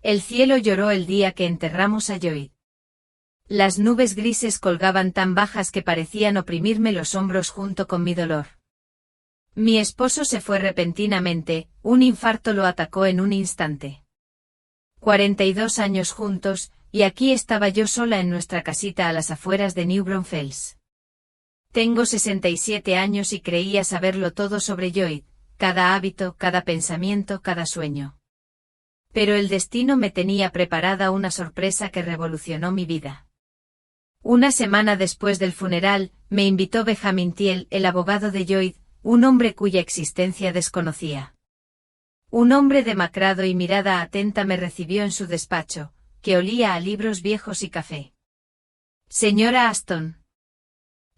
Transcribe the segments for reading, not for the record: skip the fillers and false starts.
El cielo lloró el día que enterramos a Lloyd. Las nubes grises colgaban tan bajas que parecían oprimirme los hombros junto con mi dolor. Mi esposo se fue repentinamente, un infarto lo atacó en un instante. 42 años juntos, y aquí estaba yo sola en nuestra casita a las afueras de New Braunfels. Tengo 67 años y creía saberlo todo sobre Lloyd, cada hábito, cada pensamiento, cada sueño. Pero el destino me tenía preparada una sorpresa que revolucionó mi vida. Una semana después del funeral, me invitó Benjamin Thiel, el abogado de Lloyd, un hombre cuya existencia desconocía. Un hombre demacrado y mirada atenta me recibió en su despacho, que olía a libros viejos y café. Señora Aston.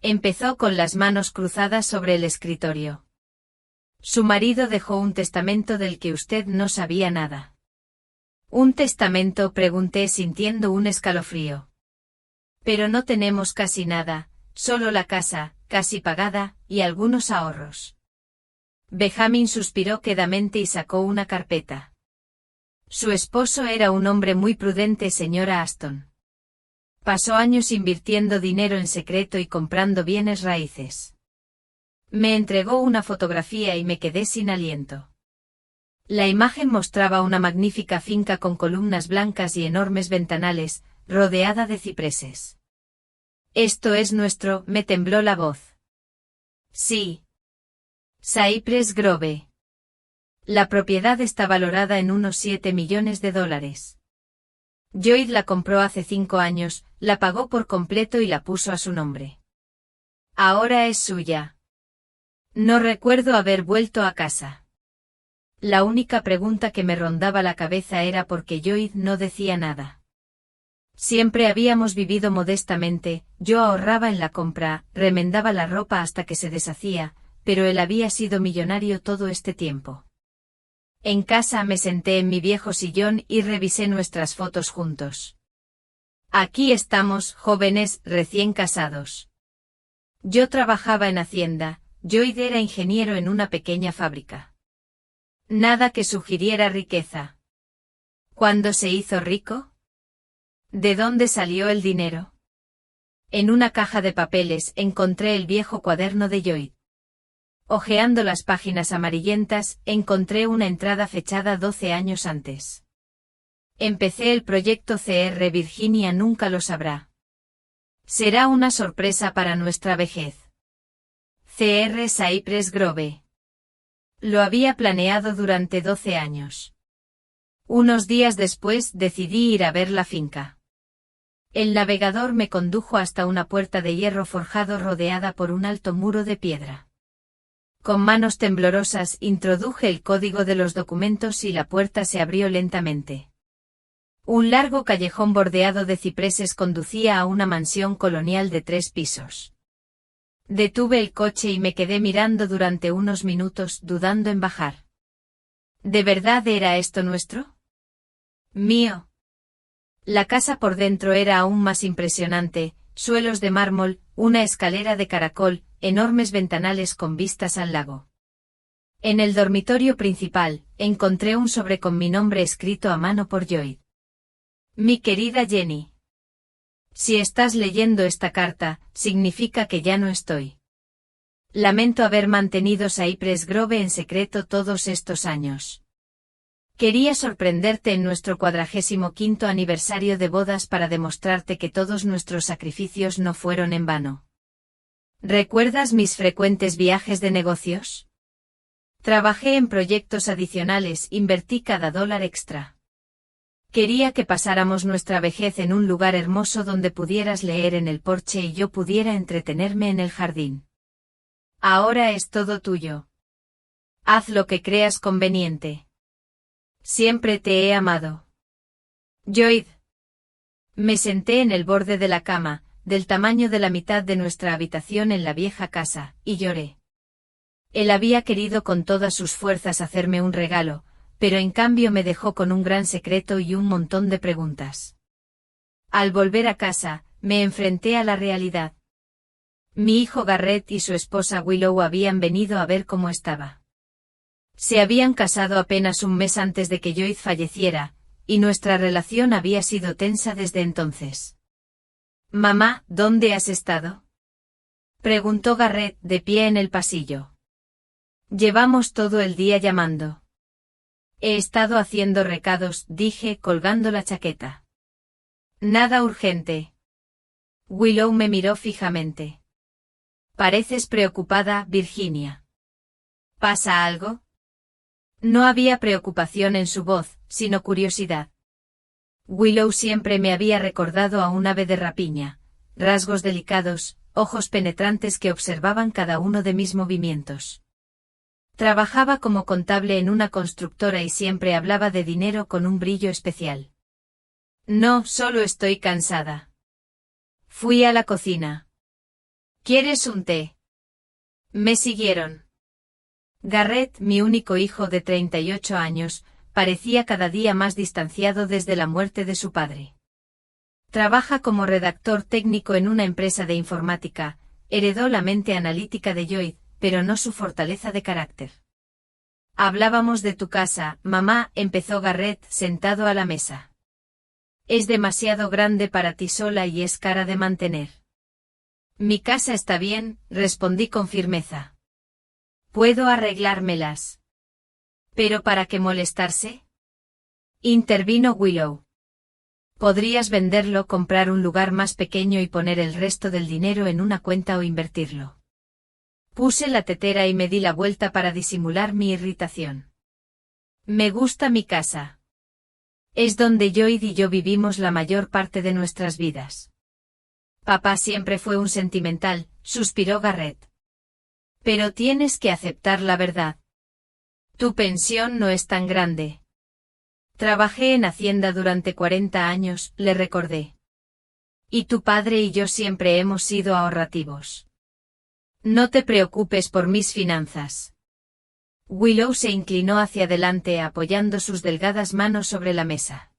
Empezó con las manos cruzadas sobre el escritorio. Su marido dejó un testamento del que usted no sabía nada. ¿Un testamento?, pregunté sintiendo un escalofrío. Pero no tenemos casi nada, solo la casa, casi pagada, y algunos ahorros. Benjamin suspiró quedamente y sacó una carpeta. Su esposo era un hombre muy prudente, señora Aston. Pasó años invirtiendo dinero en secreto y comprando bienes raíces. Me entregó una fotografía y me quedé sin aliento. La imagen mostraba una magnífica finca con columnas blancas y enormes ventanales, rodeada de cipreses. «Esto es nuestro», me tembló la voz. «Sí. Cypress Grove. La propiedad está valorada en unos $7 millones. Lloyd la compró hace 5 años, la pagó por completo y la puso a su nombre. Ahora es suya. No recuerdo haber vuelto a casa. La única pregunta que me rondaba la cabeza era por qué Lloyd no decía nada. Siempre habíamos vivido modestamente, yo ahorraba en la compra, remendaba la ropa hasta que se deshacía, pero él había sido millonario todo este tiempo. En casa me senté en mi viejo sillón y revisé nuestras fotos juntos. Aquí estamos, jóvenes, recién casados. Yo trabajaba en Hacienda, Lloyd era ingeniero en una pequeña fábrica. Nada que sugiriera riqueza. ¿Cuándo se hizo rico? ¿De dónde salió el dinero? En una caja de papeles encontré el viejo cuaderno de Lloyd. Hojeando las páginas amarillentas, encontré una entrada fechada 12 años antes. Empecé el proyecto CR Virginia nunca lo sabrá. Será una sorpresa para nuestra vejez. CR Cypress Grove. Lo había planeado durante 12 años. Unos días después decidí ir a ver la finca. El navegador me condujo hasta una puerta de hierro forjado rodeada por un alto muro de piedra. Con manos temblorosas introduje el código de los documentos y la puerta se abrió lentamente. Un largo callejón bordeado de cipreses conducía a una mansión colonial de 3 pisos. Detuve el coche y me quedé mirando durante unos minutos, dudando en bajar. ¿De verdad era esto nuestro? Mío. La casa por dentro era aún más impresionante, suelos de mármol, una escalera de caracol, enormes ventanales con vistas al lago. En el dormitorio principal, encontré un sobre con mi nombre escrito a mano por Lloyd. Mi querida Jenny. Si estás leyendo esta carta, significa que ya no estoy. Lamento haber mantenido Cypress Grove en secreto todos estos años. Quería sorprenderte en nuestro 45º aniversario de bodas para demostrarte que todos nuestros sacrificios no fueron en vano. ¿Recuerdas mis frecuentes viajes de negocios? Trabajé en proyectos adicionales, invertí cada dólar extra. Quería que pasáramos nuestra vejez en un lugar hermoso donde pudieras leer en el porche y yo pudiera entretenerme en el jardín. Ahora es todo tuyo. Haz lo que creas conveniente. Siempre te he amado. Lloyd. Me senté en el borde de la cama, del tamaño de la mitad de nuestra habitación en la vieja casa, y lloré. Él había querido con todas sus fuerzas hacerme un regalo, pero en cambio me dejó con un gran secreto y un montón de preguntas. Al volver a casa, me enfrenté a la realidad. Mi hijo Garrett y su esposa Willow habían venido a ver cómo estaba. Se habían casado apenas un mes antes de que Lloyd falleciera, y nuestra relación había sido tensa desde entonces. «Mamá, ¿dónde has estado?», preguntó Garrett, de pie en el pasillo. «Llevamos todo el día llamando». «He estado haciendo recados», dije, colgando la chaqueta. «Nada urgente». Willow me miró fijamente. «Pareces preocupada, Virginia». «¿Pasa algo?». No había preocupación en su voz, sino curiosidad. Willow siempre me había recordado a un ave de rapiña, rasgos delicados, ojos penetrantes que observaban cada uno de mis movimientos. Trabajaba como contable en una constructora y siempre hablaba de dinero con un brillo especial. «No, solo estoy cansada». Fui a la cocina. «¿Quieres un té?». Me siguieron. Garrett, mi único hijo de 38 años, parecía cada día más distanciado desde la muerte de su padre. Trabaja como redactor técnico en una empresa de informática, heredó la mente analítica de Lloyd, pero no su fortaleza de carácter. «Hablábamos de tu casa, mamá», empezó Garrett, sentado a la mesa. «Es demasiado grande para ti sola y es cara de mantener». «Mi casa está bien», respondí con firmeza. «Puedo arreglármelas». «¿Pero para qué molestarse?», intervino Willow. «Podrías venderlo, comprar un lugar más pequeño y poner el resto del dinero en una cuenta o invertirlo». Puse la tetera y me di la vuelta para disimular mi irritación. «Me gusta mi casa. Es donde Lloyd y yo vivimos la mayor parte de nuestras vidas». «Papá siempre fue un sentimental», suspiró Garrett. «Pero tienes que aceptar la verdad. Tu pensión no es tan grande». «Trabajé en Hacienda durante 40 años», le recordé. «Y tu padre y yo siempre hemos sido ahorrativos. No te preocupes por mis finanzas». Willow se inclinó hacia adelante apoyando sus delgadas manos sobre la mesa.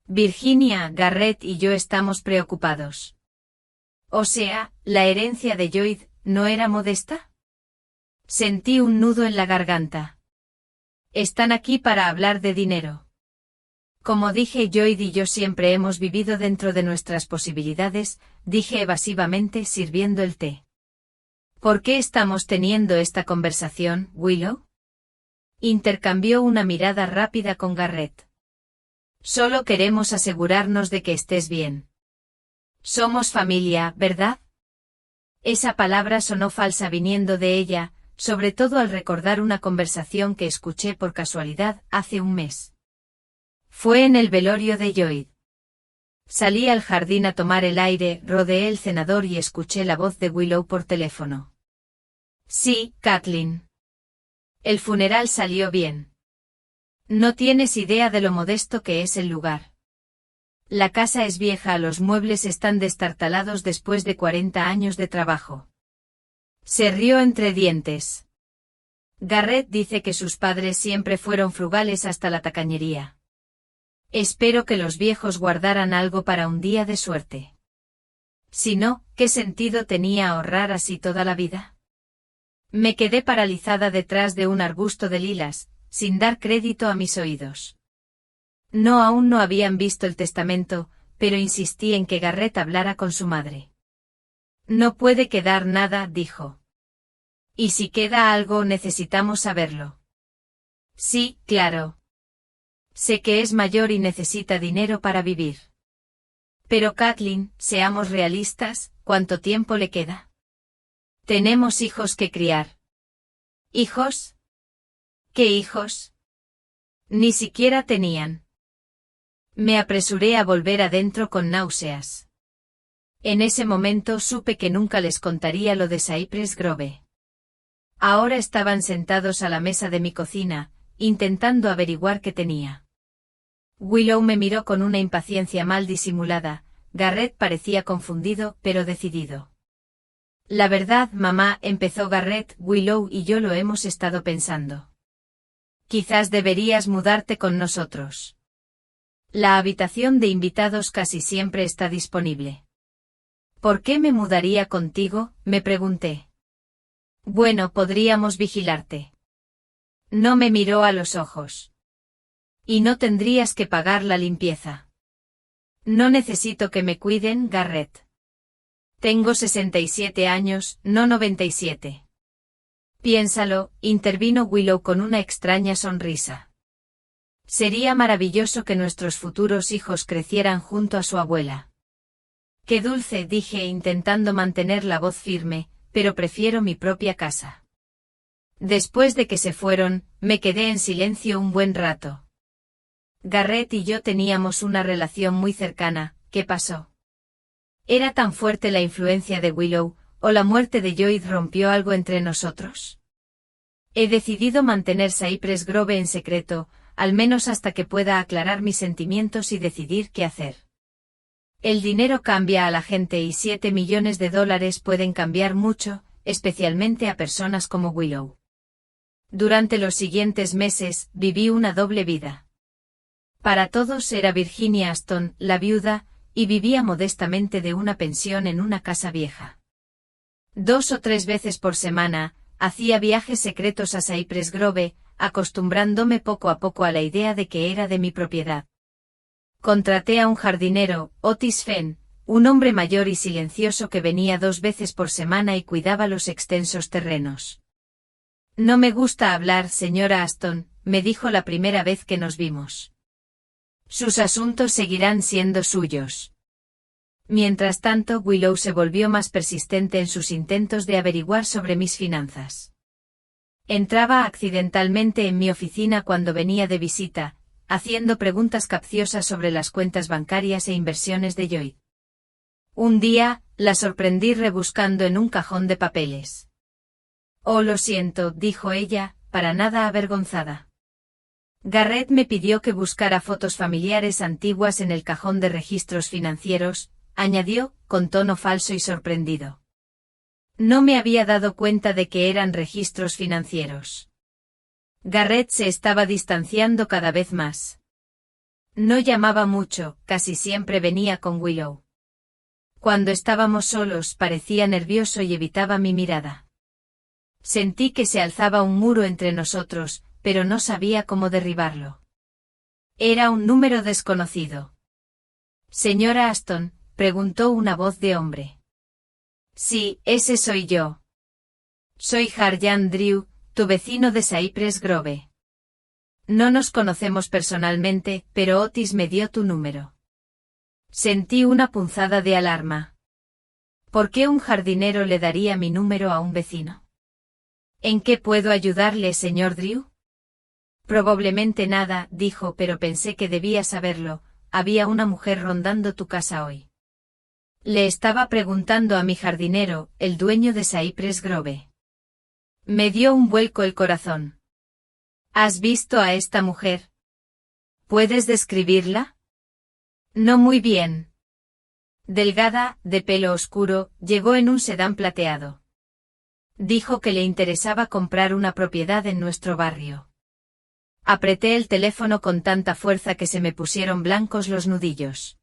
«Virginia, Garrett y yo estamos preocupados». «O sea, ¿la herencia de Lloyd no era modesta?». Sentí un nudo en la garganta. «Están aquí para hablar de dinero». «Como dije, Lloyd y yo siempre hemos vivido dentro de nuestras posibilidades», dije evasivamente, sirviendo el té. «¿Por qué estamos teniendo esta conversación, Willow?». Intercambió una mirada rápida con Garrett. «Solo queremos asegurarnos de que estés bien. Somos familia, ¿verdad?». Esa palabra sonó falsa viniendo de ella, sobre todo al recordar una conversación que escuché por casualidad hace un mes. Fue en el velorio de Lloyd. Salí al jardín a tomar el aire, rodeé el cenador y escuché la voz de Willow por teléfono. «Sí, Kathleen. El funeral salió bien. No tienes idea de lo modesto que es el lugar. La casa es vieja, los muebles están destartalados después de 40 años de trabajo». Se rió entre dientes. «Garrett dice que sus padres siempre fueron frugales hasta la tacañería. Espero que los viejos guardaran algo para un día de suerte. Si no, ¿qué sentido tenía ahorrar así toda la vida?». Me quedé paralizada detrás de un arbusto de lilas, sin dar crédito a mis oídos. No, aún no habían visto el testamento, pero insistí en que Garrett hablara con su madre. «No puede quedar nada», dijo. «Y si queda algo necesitamos saberlo». «Sí, claro. Sé que es mayor y necesita dinero para vivir. Pero Kathleen, seamos realistas, ¿cuánto tiempo le queda? Tenemos hijos que criar». «¿Hijos? ¿Qué hijos?». Ni siquiera tenían. Me apresuré a volver adentro con náuseas. En ese momento supe que nunca les contaría lo de Cypress Grove. Ahora estaban sentados a la mesa de mi cocina, intentando averiguar qué tenía. Willow me miró con una impaciencia mal disimulada. Garrett parecía confundido, pero decidido. «La verdad, mamá», empezó Garrett, «Willow y yo lo hemos estado pensando. Quizás deberías mudarte con nosotros. La habitación de invitados casi siempre está disponible». «¿Por qué me mudaría contigo?», me pregunté. «Bueno, podríamos vigilarte». No me miró a los ojos. Y no tendrías que pagar la limpieza. No necesito que me cuiden, Garrett. Tengo 67 años, no 97. Piénsalo, intervino Willow con una extraña sonrisa. Sería maravilloso que nuestros futuros hijos crecieran junto a su abuela. Qué dulce, dije intentando mantener la voz firme, pero prefiero mi propia casa. Después de que se fueron, me quedé en silencio un buen rato. Garrett y yo teníamos una relación muy cercana. ¿Qué pasó? ¿Era tan fuerte la influencia de Willow, o la muerte de Lloyd rompió algo entre nosotros? He decidido mantener Cypress Grove en secreto, al menos hasta que pueda aclarar mis sentimientos y decidir qué hacer. El dinero cambia a la gente y $7 millones pueden cambiar mucho, especialmente a personas como Willow. Durante los siguientes meses, viví una doble vida. Para todos era Virginia Aston, la viuda, y vivía modestamente de una pensión en una casa vieja. 2 o 3 veces por semana, hacía viajes secretos a Cypress Grove, acostumbrándome poco a poco a la idea de que era de mi propiedad. Contraté a un jardinero, Otis Fenn, un hombre mayor y silencioso que venía 2 veces por semana y cuidaba los extensos terrenos. No me gusta hablar, señora Aston, me dijo la primera vez que nos vimos. Sus asuntos seguirán siendo suyos. Mientras tanto, Willow se volvió más persistente en sus intentos de averiguar sobre mis finanzas. Entraba accidentalmente en mi oficina cuando venía de visita, haciendo preguntas capciosas sobre las cuentas bancarias e inversiones de Lloyd. Un día, la sorprendí rebuscando en un cajón de papeles. Oh, lo siento, dijo ella, para nada avergonzada. Garrett me pidió que buscara fotos familiares antiguas en el cajón de registros financieros, añadió, con tono falso y sorprendido. No me había dado cuenta de que eran registros financieros. Garrett se estaba distanciando cada vez más. No llamaba mucho, casi siempre venía con Willow. Cuando estábamos solos parecía nervioso y evitaba mi mirada. Sentí que se alzaba un muro entre nosotros, pero no sabía cómo derribarlo. Era un número desconocido. Señora Aston, preguntó una voz de hombre. Sí, ese soy yo. Soy Harjan Drew, tu vecino de Cypress Grove. No nos conocemos personalmente, pero Otis me dio tu número. Sentí una punzada de alarma. ¿Por qué un jardinero le daría mi número a un vecino? ¿En qué puedo ayudarle, señor Drew? Probablemente nada, dijo, pero pensé que debía saberlo. Había una mujer rondando tu casa hoy. Le estaba preguntando a mi jardinero, el dueño de Cypress Grove. Me dio un vuelco el corazón. ¿Has visto a esta mujer? ¿Puedes describirla? No muy bien. Delgada, de pelo oscuro, llegó en un sedán plateado. Dijo que le interesaba comprar una propiedad en nuestro barrio. Apreté el teléfono con tanta fuerza que se me pusieron blancos los nudillos.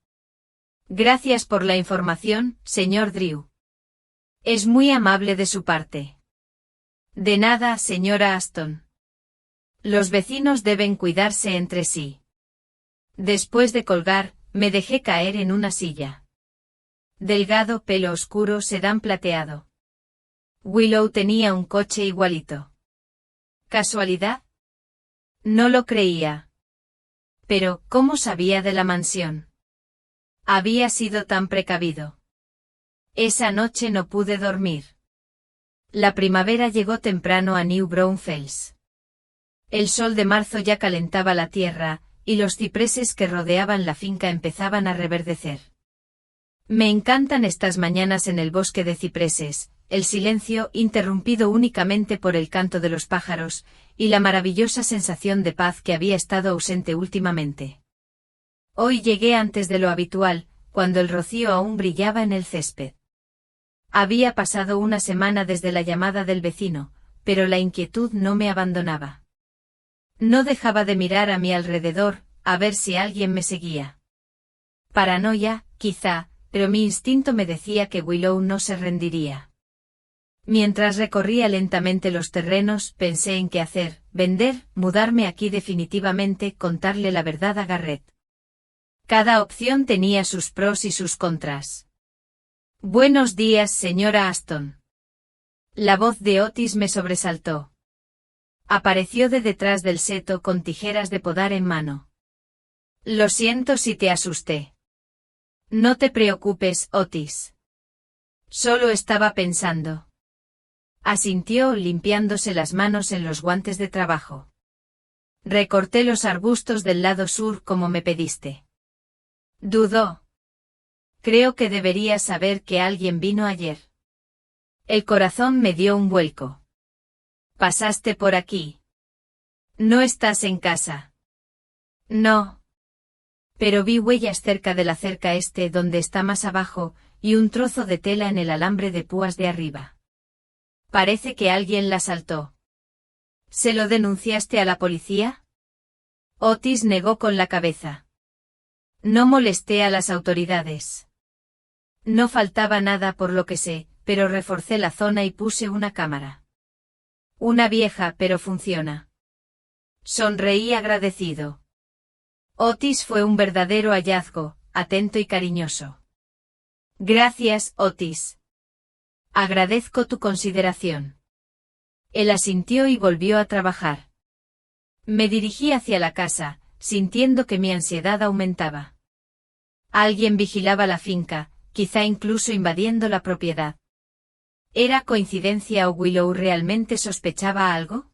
Gracias por la información, señor Drew. Es muy amable de su parte. De nada, señora Aston. Los vecinos deben cuidarse entre sí. Después de colgar, me dejé caer en una silla. Delgado, pelo oscuro, sedán plateado. Willow tenía un coche igualito. ¿Casualidad? No lo creía. Pero, ¿cómo sabía de la mansión? Había sido tan precavido. Esa noche no pude dormir. La primavera llegó temprano a New Braunfels. El sol de marzo ya calentaba la tierra, y los cipreses que rodeaban la finca empezaban a reverdecer. Me encantan estas mañanas en el bosque de cipreses, el silencio interrumpido únicamente por el canto de los pájaros, y la maravillosa sensación de paz que había estado ausente últimamente. Hoy llegué antes de lo habitual, cuando el rocío aún brillaba en el césped. Había pasado una semana desde la llamada del vecino, pero la inquietud no me abandonaba. No dejaba de mirar a mi alrededor, a ver si alguien me seguía. Paranoia, quizá, pero mi instinto me decía que Willow no se rendiría. Mientras recorría lentamente los terrenos, pensé en qué hacer, vender, mudarme aquí definitivamente, contarle la verdad a Garrett. Cada opción tenía sus pros y sus contras. Buenos días, señora Aston. La voz de Otis me sobresaltó. Apareció de detrás del seto con tijeras de podar en mano. Lo siento si te asusté. No te preocupes, Otis. Solo estaba pensando. Asintió limpiándose las manos en los guantes de trabajo. Recorté los arbustos del lado sur como me pediste. Dudó. Creo que deberías saber que alguien vino ayer. El corazón me dio un vuelco. ¿Pasaste por aquí? ¿No estás en casa? No. Pero vi huellas cerca de la cerca este donde está más abajo, y un trozo de tela en el alambre de púas de arriba. Parece que alguien la saltó. ¿Se lo denunciaste a la policía? Otis negó con la cabeza. No molesté a las autoridades. No faltaba nada por lo que sé, pero reforcé la zona y puse una cámara. Una vieja, pero funciona. Sonreí agradecido. Otis fue un verdadero hallazgo, atento y cariñoso. Gracias, Otis. Agradezco tu consideración. Él asintió y volvió a trabajar. Me dirigí hacia la casa, sintiendo que mi ansiedad aumentaba. Alguien vigilaba la finca, quizá incluso invadiendo la propiedad. ¿Era coincidencia o Willow realmente sospechaba algo?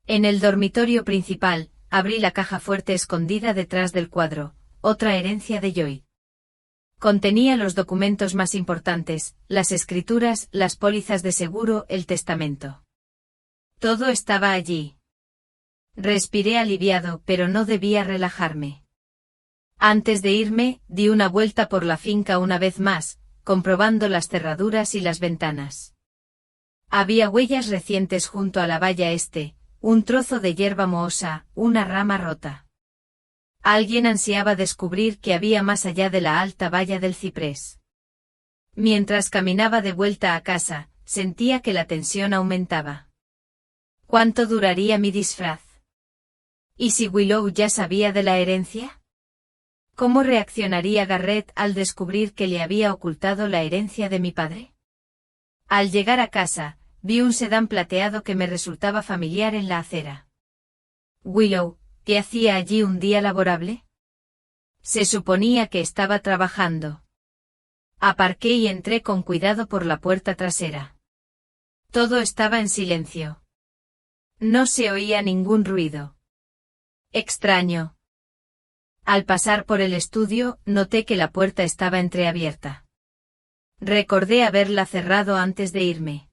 En el dormitorio principal, abrí la caja fuerte escondida detrás del cuadro, otra herencia de Joy. Contenía los documentos más importantes, las escrituras, las pólizas de seguro, el testamento. Todo estaba allí. Respiré aliviado, pero no debía relajarme. Antes de irme, di una vuelta por la finca una vez más, comprobando las cerraduras y las ventanas. Había huellas recientes junto a la valla este, un trozo de hierba mohosa, una rama rota. Alguien ansiaba descubrir qué había más allá de la alta valla del ciprés. Mientras caminaba de vuelta a casa, sentía que la tensión aumentaba. ¿Cuánto duraría mi disfraz? ¿Y si Willow ya sabía de la herencia? ¿Cómo reaccionaría Garrett al descubrir que le había ocultado la herencia de mi padre? Al llegar a casa, vi un sedán plateado que me resultaba familiar en la acera. Willow, ¿qué hacía allí un día laborable? Se suponía que estaba trabajando. Aparqué y entré con cuidado por la puerta trasera. Todo estaba en silencio. No se oía ningún ruido. Extraño. Al pasar por el estudio, noté que la puerta estaba entreabierta. Recordé haberla cerrado antes de irme.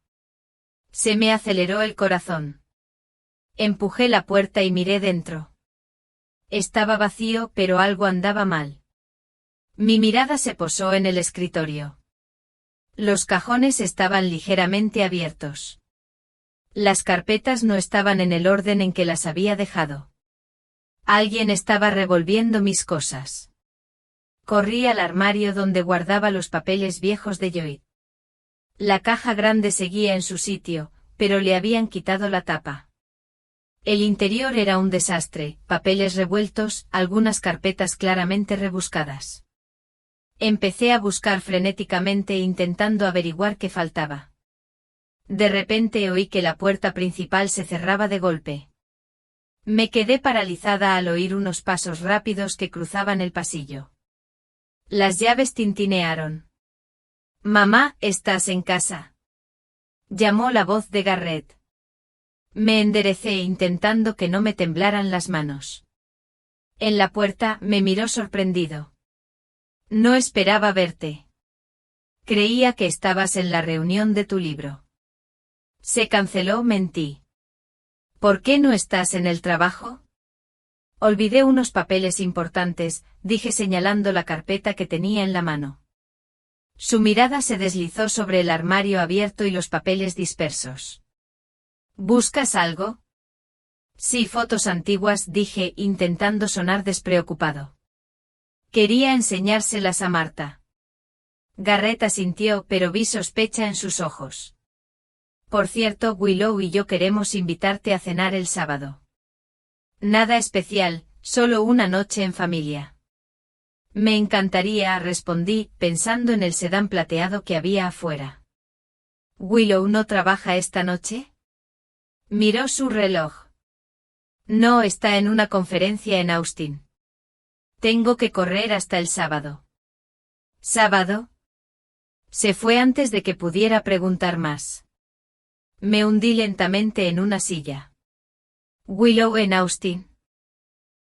Se me aceleró el corazón. Empujé la puerta y miré dentro. Estaba vacío, pero algo andaba mal. Mi mirada se posó en el escritorio. Los cajones estaban ligeramente abiertos. Las carpetas no estaban en el orden en que las había dejado. Alguien estaba revolviendo mis cosas. Corrí al armario donde guardaba los papeles viejos de Joy. La caja grande seguía en su sitio, pero le habían quitado la tapa. El interior era un desastre, papeles revueltos, algunas carpetas claramente rebuscadas. Empecé a buscar frenéticamente intentando averiguar qué faltaba. De repente oí que la puerta principal se cerraba de golpe. Me quedé paralizada al oír unos pasos rápidos que cruzaban el pasillo. Las llaves tintinearon. «Mamá, ¿estás en casa?», llamó la voz de Garrett. Me enderecé intentando que no me temblaran las manos. En la puerta me miró sorprendido. «No esperaba verte. Creía que estabas en la reunión de tu libro». «Se canceló», mentí. «¿Por qué no estás en el trabajo?». «Olvidé unos papeles importantes», dije señalando la carpeta que tenía en la mano. Su mirada se deslizó sobre el armario abierto y los papeles dispersos. «¿Buscas algo?». «Sí, fotos antiguas», dije, intentando sonar despreocupado. Quería enseñárselas a Marta. Garrett asintió, pero vi sospecha en sus ojos. Por cierto, Willow y yo queremos invitarte a cenar el sábado. Nada especial, solo una noche en familia. Me encantaría, respondí, pensando en el sedán plateado que había afuera. ¿Willow no trabaja esta noche? Miró su reloj. No, está en una conferencia en Austin. Tengo que correr hasta el sábado. ¿Sábado? Se fue antes de que pudiera preguntar más. Me hundí lentamente en una silla. Willow en Austin.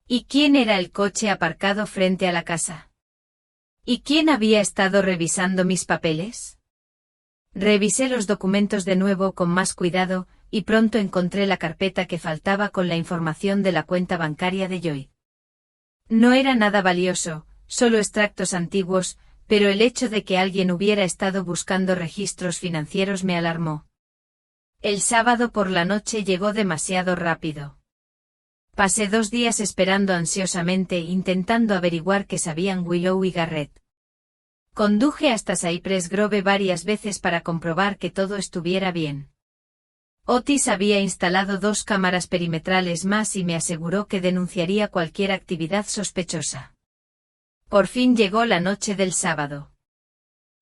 ¿Y quién era el coche aparcado frente a la casa? ¿Y quién había estado revisando mis papeles? Revisé los documentos de nuevo con más cuidado, y pronto encontré la carpeta que faltaba con la información de la cuenta bancaria de Joy. No era nada valioso, solo extractos antiguos, pero el hecho de que alguien hubiera estado buscando registros financieros me alarmó. El sábado por la noche llegó demasiado rápido. Pasé 2 días esperando ansiosamente intentando averiguar qué sabían Willow y Garrett. Conduje hasta Cypress Grove varias veces para comprobar que todo estuviera bien. Otis había instalado 2 cámaras perimetrales más y me aseguró que denunciaría cualquier actividad sospechosa. Por fin llegó la noche del sábado.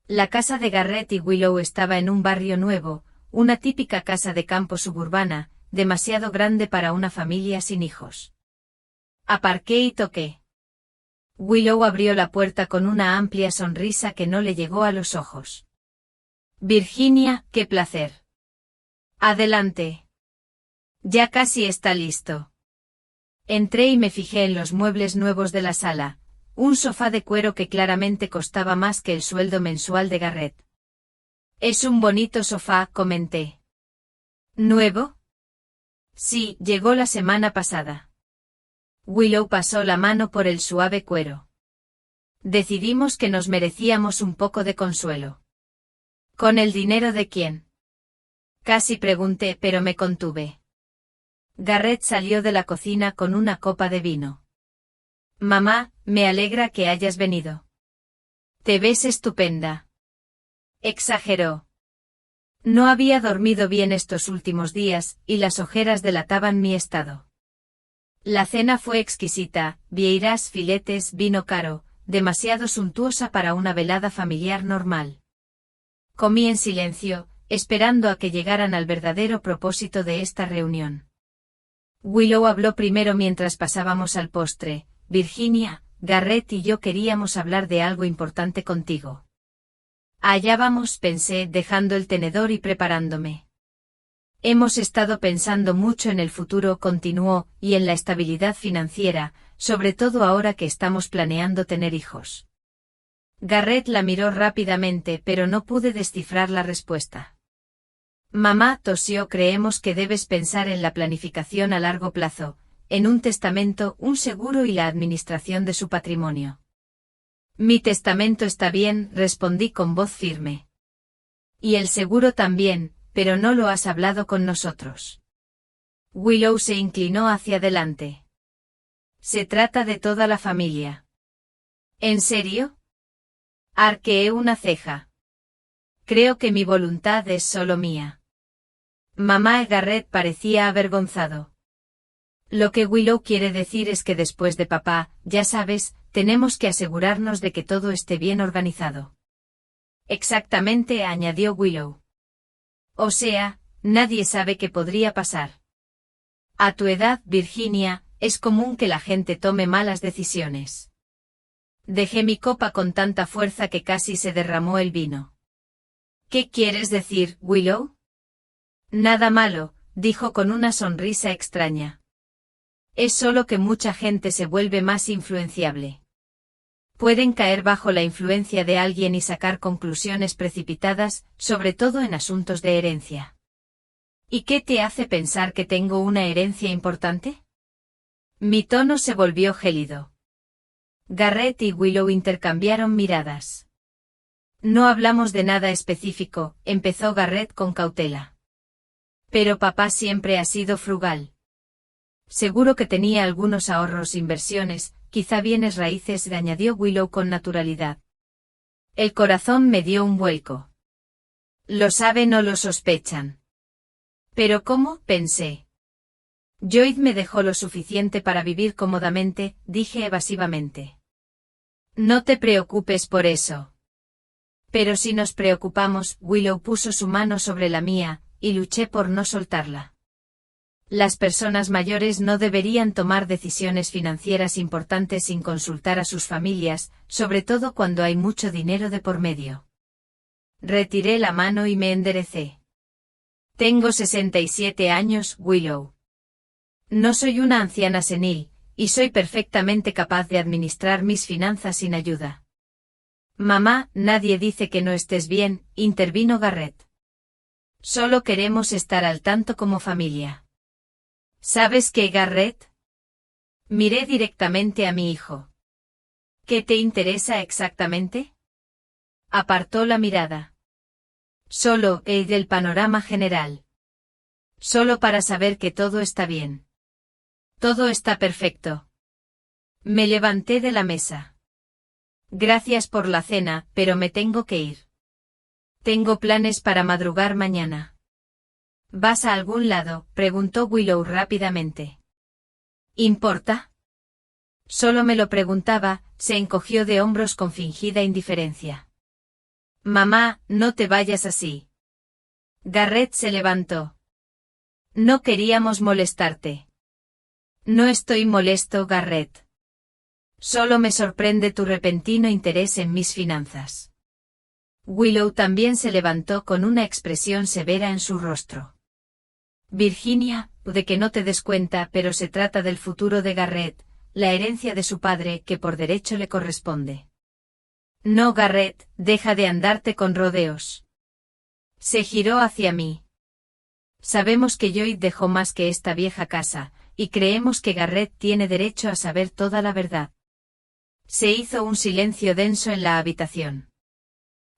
La casa de Garrett y Willow estaba en un barrio nuevo, una típica casa de campo suburbana, demasiado grande para una familia sin hijos. Aparqué y toqué. Willow abrió la puerta con una amplia sonrisa que no le llegó a los ojos. Virginia, qué placer. Adelante. Ya casi está listo. Entré y me fijé en los muebles nuevos de la sala, un sofá de cuero que claramente costaba más que el sueldo mensual de Garrett. Es un bonito sofá, comenté. ¿Nuevo? Sí, llegó la semana pasada. Willow pasó la mano por el suave cuero. Decidimos que nos merecíamos un poco de consuelo. ¿Con el dinero de quién? Casi pregunté, pero me contuve. Garrett salió de la cocina con una copa de vino. Mamá, me alegra que hayas venido. Te ves estupenda. Exageró. No había dormido bien estos últimos días, y las ojeras delataban mi estado. La cena fue exquisita, vieiras, filetes, vino caro, demasiado suntuosa para una velada familiar normal. Comí en silencio, esperando a que llegaran al verdadero propósito de esta reunión. Willow habló primero mientras pasábamos al postre. Virginia, Garrett y yo queríamos hablar de algo importante contigo. Allá vamos, pensé, dejando el tenedor y preparándome. Hemos estado pensando mucho en el futuro, continuó, y en la estabilidad financiera, sobre todo ahora que estamos planeando tener hijos. Garrett la miró rápidamente, pero no pude descifrar la respuesta. Mamá, tosió, creemos que debes pensar en la planificación a largo plazo, en un testamento, un seguro y la administración de su patrimonio. Mi testamento está bien, respondí con voz firme. Y el seguro también, pero no lo has hablado con nosotros. Willow se inclinó hacia adelante. Se trata de toda la familia. ¿En serio? Arqueé una ceja. Creo que mi voluntad es solo mía. Mamá Garrett parecía avergonzado. Lo que Willow quiere decir es que después de papá, ya sabes, tenemos que asegurarnos de que todo esté bien organizado. Exactamente, añadió Willow. O sea, nadie sabe qué podría pasar. A tu edad, Virginia, es común que la gente tome malas decisiones. Dejé mi copa con tanta fuerza que casi se derramó el vino. ¿Qué quieres decir, Willow? Nada malo, dijo con una sonrisa extraña. Es solo que mucha gente se vuelve más influenciable. Pueden caer bajo la influencia de alguien y sacar conclusiones precipitadas, sobre todo en asuntos de herencia. ¿Y qué te hace pensar que tengo una herencia importante? Mi tono se volvió gélido. Garrett y Willow intercambiaron miradas. No hablamos de nada específico, empezó Garrett con cautela. Pero papá siempre ha sido frugal. Seguro que tenía algunos ahorros, inversiones, quizá bienes raíces, añadió Willow con naturalidad. El corazón me dio un vuelco. ¿Lo saben o lo sospechan? Pero ¿cómo? Pensé. Lloyd me dejó lo suficiente para vivir cómodamente, dije evasivamente. No te preocupes por eso. Pero si nos preocupamos, Willow puso su mano sobre la mía, y luché por no soltarla. Las personas mayores no deberían tomar decisiones financieras importantes sin consultar a sus familias, sobre todo cuando hay mucho dinero de por medio. Retiré la mano y me enderecé. Tengo 67 años, Willow. No soy una anciana senil, y soy perfectamente capaz de administrar mis finanzas sin ayuda. Mamá, nadie dice que no estés bien, intervino Garrett. Solo queremos estar al tanto como familia. ¿Sabes qué, Garrett? Miré directamente a mi hijo. ¿Qué te interesa exactamente? Apartó la mirada. Solo el del panorama general. Solo para saber que todo está bien. Todo está perfecto. Me levanté de la mesa. Gracias por la cena, pero me tengo que ir. Tengo planes para madrugar mañana. ¿Vas a algún lado?, preguntó Willow rápidamente. ¿Importa? Solo me lo preguntaba, se encogió de hombros con fingida indiferencia. Mamá, no te vayas así. Garrett se levantó. No queríamos molestarte. No estoy molesto, Garrett. Solo me sorprende tu repentino interés en mis finanzas. Willow también se levantó con una expresión severa en su rostro. Virginia, puede que no te des cuenta, pero se trata del futuro de Garrett, la herencia de su padre que por derecho le corresponde. No, Garrett, deja de andarte con rodeos. Se giró hacia mí. Sabemos que Lloyd dejó más que esta vieja casa, y creemos que Garrett tiene derecho a saber toda la verdad. Se hizo un silencio denso en la habitación.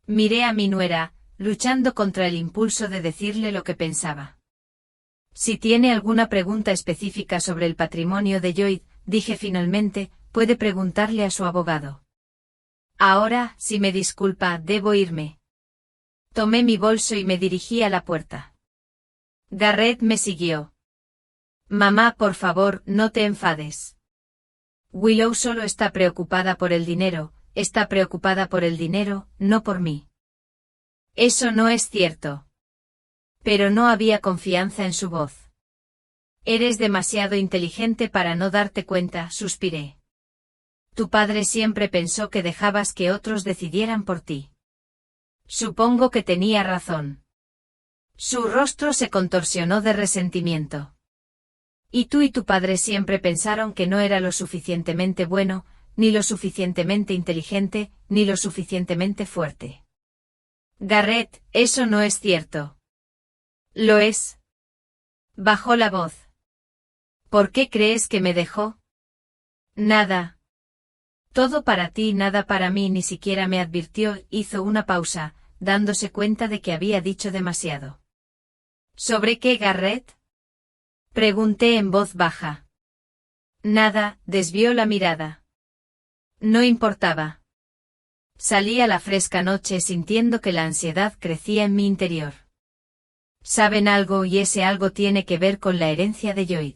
Miré a mi nuera, luchando contra el impulso de decirle lo que pensaba. Si tiene alguna pregunta específica sobre el patrimonio de Lloyd, dije finalmente, puede preguntarle a su abogado. Ahora, si me disculpa, debo irme. Tomé mi bolso y me dirigí a la puerta. Garrett me siguió. Mamá, por favor, no te enfades. Willow solo está preocupada por el dinero, está preocupada por el dinero, no por mí. Eso no es cierto. Pero no había confianza en su voz. Eres demasiado inteligente para no darte cuenta, suspiré. Tu padre siempre pensó que dejabas que otros decidieran por ti. Supongo que tenía razón. Su rostro se contorsionó de resentimiento. Y tú y tu padre siempre pensaron que no era lo suficientemente bueno, ni lo suficientemente inteligente, ni lo suficientemente fuerte. Garrett, eso no es cierto. Lo es. Bajó la voz. ¿Por qué crees que me dejó? Nada. Todo para ti, nada para mí, ni siquiera me advirtió, hizo una pausa, dándose cuenta de que había dicho demasiado. ¿Sobre qué, Garrett? Pregunté en voz baja. Nada, desvió la mirada. No importaba. Salí a la fresca noche sintiendo que la ansiedad crecía en mi interior. ¿Saben algo? Y ese algo tiene que ver con la herencia de Lloyd.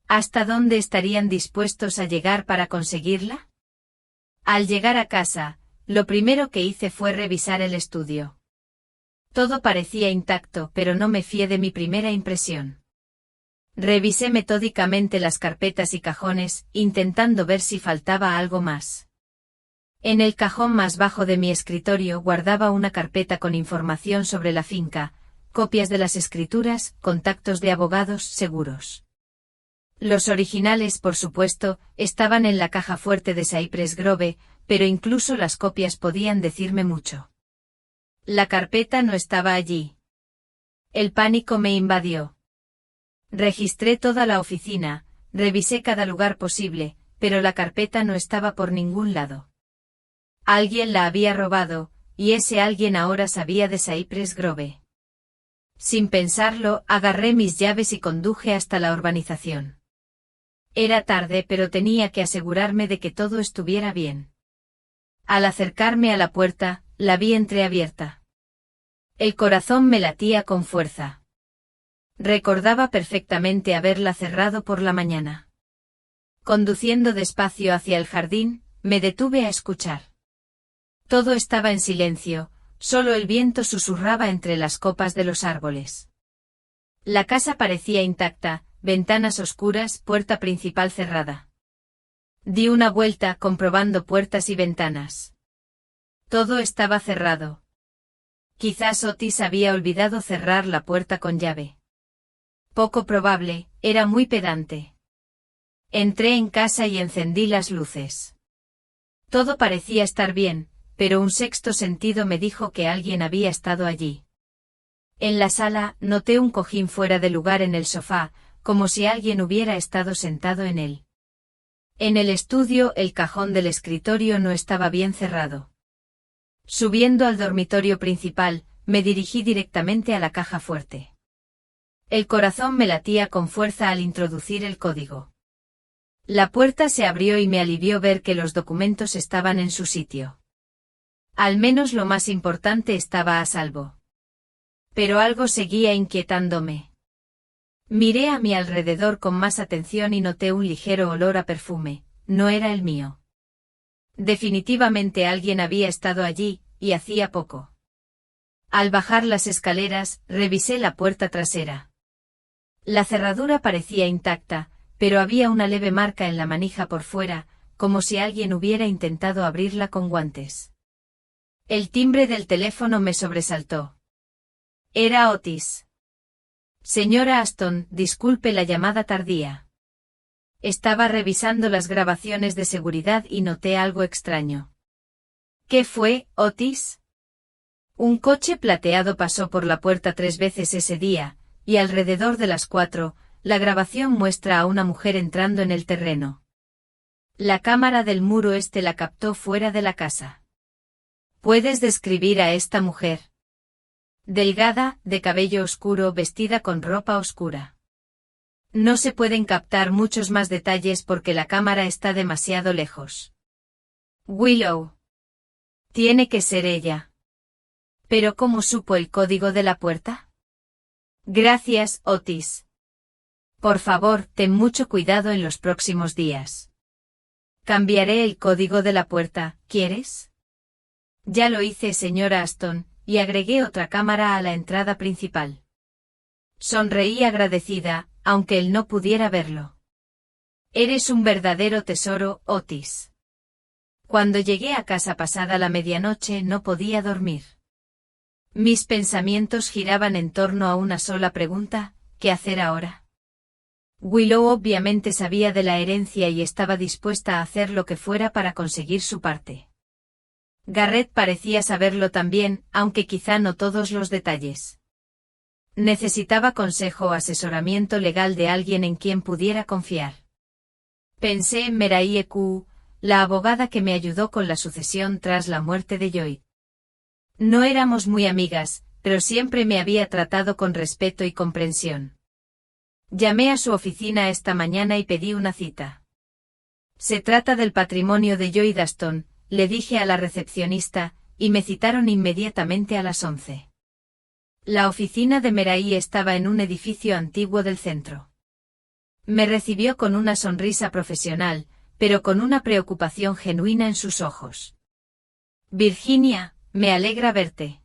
¿Hasta dónde estarían dispuestos a llegar para conseguirla? Al llegar a casa, lo primero que hice fue revisar el estudio. Todo parecía intacto, pero no me fié de mi primera impresión. Revisé metódicamente las carpetas y cajones, intentando ver si faltaba algo más. En el cajón más bajo de mi escritorio guardaba una carpeta con información sobre la finca, copias de las escrituras, contactos de abogados, seguros. Los originales, por supuesto, estaban en la caja fuerte de Cypress Grove, pero incluso las copias podían decirme mucho. La carpeta no estaba allí. El pánico me invadió. Registré toda la oficina, revisé cada lugar posible, pero la carpeta no estaba por ningún lado. Alguien la había robado, y ese alguien ahora sabía de Cypress Grove. Sin pensarlo, agarré mis llaves y conduje hasta la urbanización. Era tarde, pero tenía que asegurarme de que todo estuviera bien. Al acercarme a la puerta, la vi entreabierta. El corazón me latía con fuerza. Recordaba perfectamente haberla cerrado por la mañana. Conduciendo despacio hacia el jardín, me detuve a escuchar. Todo estaba en silencio, solo el viento susurraba entre las copas de los árboles. La casa parecía intacta, ventanas oscuras, puerta principal cerrada. Di una vuelta comprobando puertas y ventanas. Todo estaba cerrado. Quizás Otis había olvidado cerrar la puerta con llave. Poco probable, era muy pedante. Entré en casa y encendí las luces. Todo parecía estar bien, pero un sexto sentido me dijo que alguien había estado allí. En la sala, noté un cojín fuera de lugar en el sofá, como si alguien hubiera estado sentado en él. En el estudio, el cajón del escritorio no estaba bien cerrado. Subiendo al dormitorio principal, me dirigí directamente a la caja fuerte. El corazón me latía con fuerza al introducir el código. La puerta se abrió y me alivió ver que los documentos estaban en su sitio. Al menos lo más importante estaba a salvo. Pero algo seguía inquietándome. Miré a mi alrededor con más atención y noté un ligero olor a perfume, no era el mío. Definitivamente alguien había estado allí, y hacía poco. Al bajar las escaleras, revisé la puerta trasera. La cerradura parecía intacta, pero había una leve marca en la manija por fuera, como si alguien hubiera intentado abrirla con guantes. El timbre del teléfono me sobresaltó. Era Otis. Señora Aston, disculpe la llamada tardía. Estaba revisando las grabaciones de seguridad y noté algo extraño. ¿Qué fue, Otis? Un coche plateado pasó por la puerta 3 veces ese día, y alrededor de las 4, la grabación muestra a una mujer entrando en el terreno. La cámara del muro este la captó fuera de la casa. ¿Puedes describir a esta mujer? Delgada, de cabello oscuro, vestida con ropa oscura. No se pueden captar muchos más detalles porque la cámara está demasiado lejos. Willow. Tiene que ser ella. ¿Pero cómo supo el código de la puerta? Gracias, Otis. Por favor, ten mucho cuidado en los próximos días. Cambiaré el código de la puerta, ¿quieres? Ya lo hice, señora Aston, y agregué otra cámara a la entrada principal. Sonreí agradecida, aunque él no pudiera verlo. Eres un verdadero tesoro, Otis. Cuando llegué a casa pasada la medianoche no podía dormir. Mis pensamientos giraban en torno a una sola pregunta, ¿qué hacer ahora? Willow obviamente sabía de la herencia y estaba dispuesta a hacer lo que fuera para conseguir su parte. Garrett parecía saberlo también, aunque quizá no todos los detalles. Necesitaba consejo o asesoramiento legal de alguien en quien pudiera confiar. Pensé en Meraye Q, la abogada que me ayudó con la sucesión tras la muerte de Joy. No éramos muy amigas, pero siempre me había tratado con respeto y comprensión. Llamé a su oficina esta mañana y pedí una cita. Se trata del patrimonio de Joy Aston, le dije a la recepcionista, y me citaron inmediatamente a las 11. La oficina de Meraye estaba en un edificio antiguo del centro. Me recibió con una sonrisa profesional, pero con una preocupación genuina en sus ojos. Virginia, me alegra verte.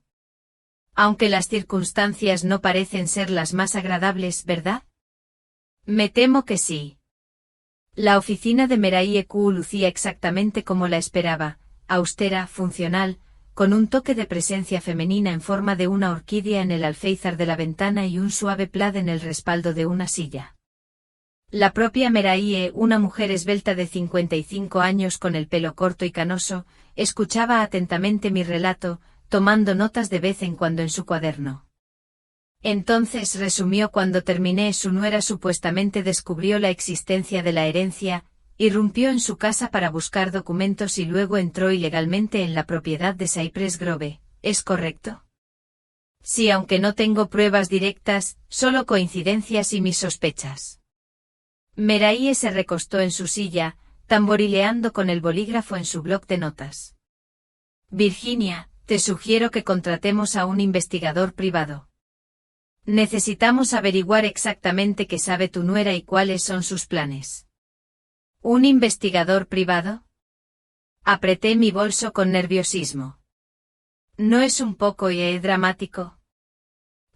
Aunque las circunstancias no parecen ser las más agradables, ¿verdad? Me temo que sí. La oficina de Meraye Q lucía exactamente como la esperaba, austera, funcional, con un toque de presencia femenina en forma de una orquídea en el alféizar de la ventana y un suave plaid en el respaldo de una silla. La propia Meraye, una mujer esbelta de 55 años con el pelo corto y canoso, escuchaba atentamente mi relato, tomando notas de vez en cuando en su cuaderno. Entonces resumió: cuando terminé, su nuera supuestamente descubrió la existencia de la herencia, irrumpió en su casa para buscar documentos y luego entró ilegalmente en la propiedad de Cypress Grove, ¿es correcto? Sí, aunque no tengo pruebas directas, solo coincidencias y mis sospechas. Meraye se recostó en su silla, tamborileando con el bolígrafo en su bloc de notas. Virginia, te sugiero que contratemos a un investigador privado. Necesitamos averiguar exactamente qué sabe tu nuera y cuáles son sus planes. ¿Un investigador privado? Apreté mi bolso con nerviosismo. ¿No es un poco dramático?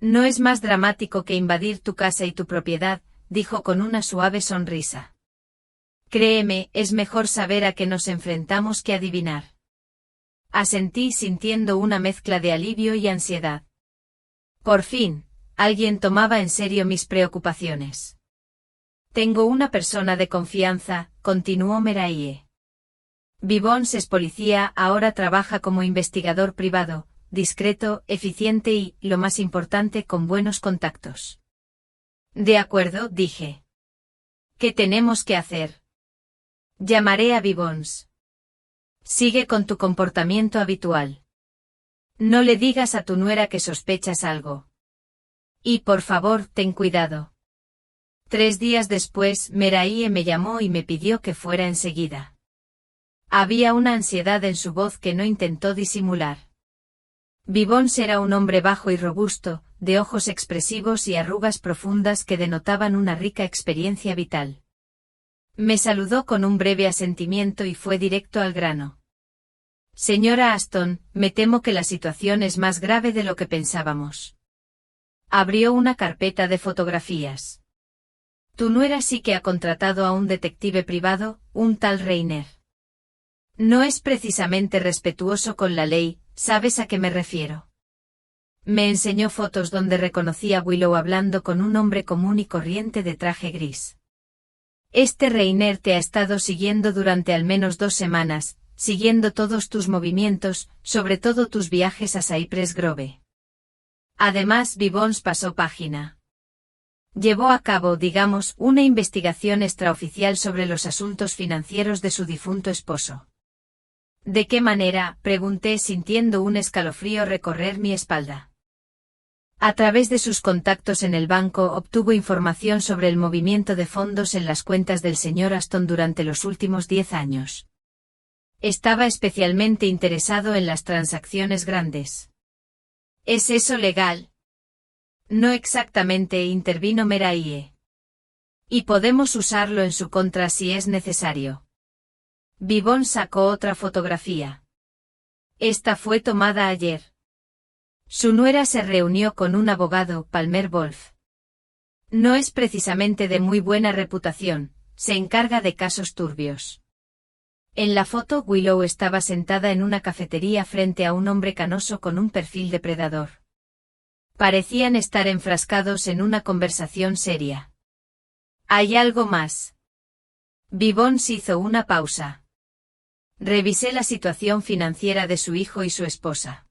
No es más dramático que invadir tu casa y tu propiedad, dijo con una suave sonrisa. Créeme, es mejor saber a qué nos enfrentamos que adivinar. Asentí sintiendo una mezcla de alivio y ansiedad. Por fin, alguien tomaba en serio mis preocupaciones. Tengo una persona de confianza, continuó Meraye. Gibbons es policía, ahora trabaja como investigador privado, discreto, eficiente y, lo más importante, con buenos contactos. De acuerdo, dije. ¿Qué tenemos que hacer? Llamaré a Gibbons. Sigue con tu comportamiento habitual. No le digas a tu nuera que sospechas algo. Y por favor, ten cuidado. 3 días después, Meraye me llamó y me pidió que fuera enseguida. Había una ansiedad en su voz que no intentó disimular. Gibbons era un hombre bajo y robusto, de ojos expresivos y arrugas profundas que denotaban una rica experiencia vital. Me saludó con un breve asentimiento y fue directo al grano. Señora Aston, me temo que la situación es más grave de lo que pensábamos. Abrió una carpeta de fotografías. Tu nuera sí que ha contratado a un detective privado, un tal Reiner. No es precisamente respetuoso con la ley, ¿sabes a qué me refiero? Me enseñó fotos donde reconocí a Willow hablando con un hombre común y corriente de traje gris. Este Reiner te ha estado siguiendo durante al menos 2 semanas, siguiendo todos tus movimientos, sobre todo tus viajes a Cypress Grove. Además, Gibbons pasó página. Llevó a cabo, digamos, una investigación extraoficial sobre los asuntos financieros de su difunto esposo. ¿De qué manera?, pregunté sintiendo un escalofrío recorrer mi espalda. A través de sus contactos en el banco obtuvo información sobre el movimiento de fondos en las cuentas del señor Aston durante los últimos 10 años. Estaba especialmente interesado en las transacciones grandes. ¿Es eso legal? No exactamente, intervino Meraye. Y podemos usarlo en su contra si es necesario. Gibbons sacó otra fotografía. Esta fue tomada ayer. Su nuera se reunió con un abogado, Palmer Wolf. No es precisamente de muy buena reputación, se encarga de casos turbios. En la foto Willow estaba sentada en una cafetería frente a un hombre canoso con un perfil depredador. Parecían estar enfrascados en una conversación seria. ¿Hay algo más? Gibbons hizo una pausa. Revisé la situación financiera de su hijo y su esposa.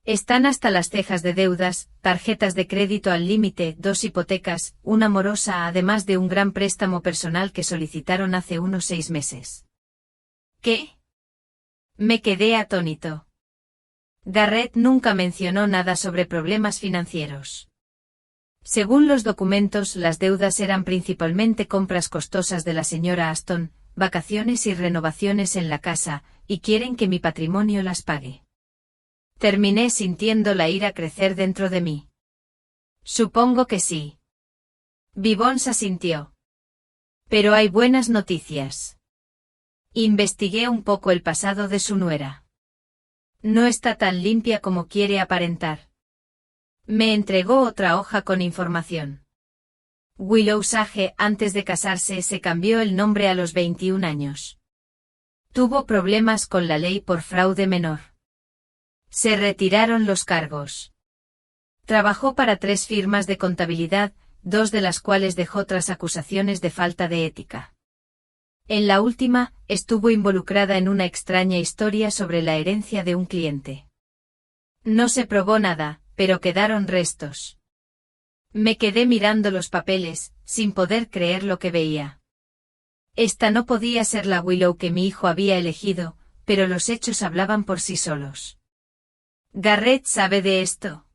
Están hasta las cejas de deudas, tarjetas de crédito al límite, 2 hipotecas, una morosa además de un gran préstamo personal que solicitaron hace unos 6 meses. ¿Qué? Me quedé atónito. Garrett nunca mencionó nada sobre problemas financieros. Según los documentos, las deudas eran principalmente compras costosas de la señora Aston, vacaciones y renovaciones en la casa, y quieren que mi patrimonio las pague. Terminé sintiendo la ira crecer dentro de mí. Supongo que sí. Gibbons asintió. Pero hay buenas noticias. Investigué un poco el pasado de su nuera. No está tan limpia como quiere aparentar. Me entregó otra hoja con información. Willow Sage, antes de casarse, se cambió el nombre a los 21 años. Tuvo problemas con la ley por fraude menor. Se retiraron los cargos. Trabajó para 3 firmas de contabilidad, 2 de las cuales dejó tras acusaciones de falta de ética. En la última, estuvo involucrada en una extraña historia sobre la herencia de un cliente. No se probó nada, pero quedaron restos. Me quedé mirando los papeles, sin poder creer lo que veía. Esta no podía ser la Willow que mi hijo había elegido, pero los hechos hablaban por sí solos. ¿Garrett sabe de esto?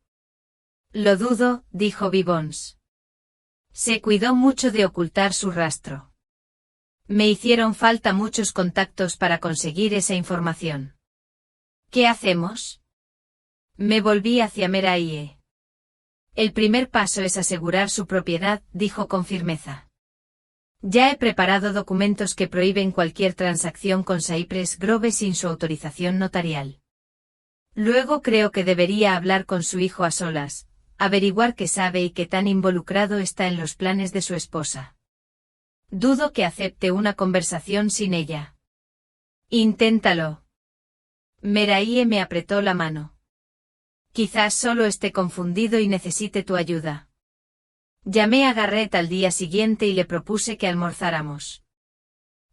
Lo dudo, dijo Gibbons. Se cuidó mucho de ocultar su rastro. Me hicieron falta muchos contactos para conseguir esa información. ¿Qué hacemos? Me volví hacia Meraye. El primer paso es asegurar su propiedad, dijo con firmeza. Ya he preparado documentos que prohíben cualquier transacción con Cypress Grove sin su autorización notarial. Luego creo que debería hablar con su hijo a solas, averiguar qué sabe y qué tan involucrado está en los planes de su esposa. Dudo que acepte una conversación sin ella. Inténtalo. Meraye me apretó la mano. Quizás solo esté confundido y necesite tu ayuda. Llamé a Garrett al día siguiente y le propuse que almorzáramos.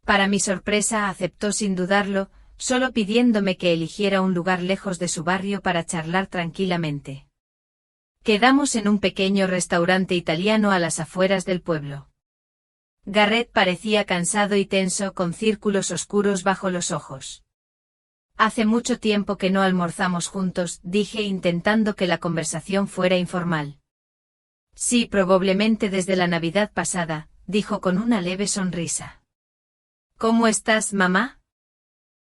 Para mi sorpresa aceptó sin dudarlo, solo pidiéndome que eligiera un lugar lejos de su barrio para charlar tranquilamente. Quedamos en un pequeño restaurante italiano a las afueras del pueblo. Garrett parecía cansado y tenso con círculos oscuros bajo los ojos. Hace mucho tiempo que no almorzamos juntos, dije intentando que la conversación fuera informal. Sí, probablemente desde la Navidad pasada, dijo con una leve sonrisa. ¿Cómo estás, mamá?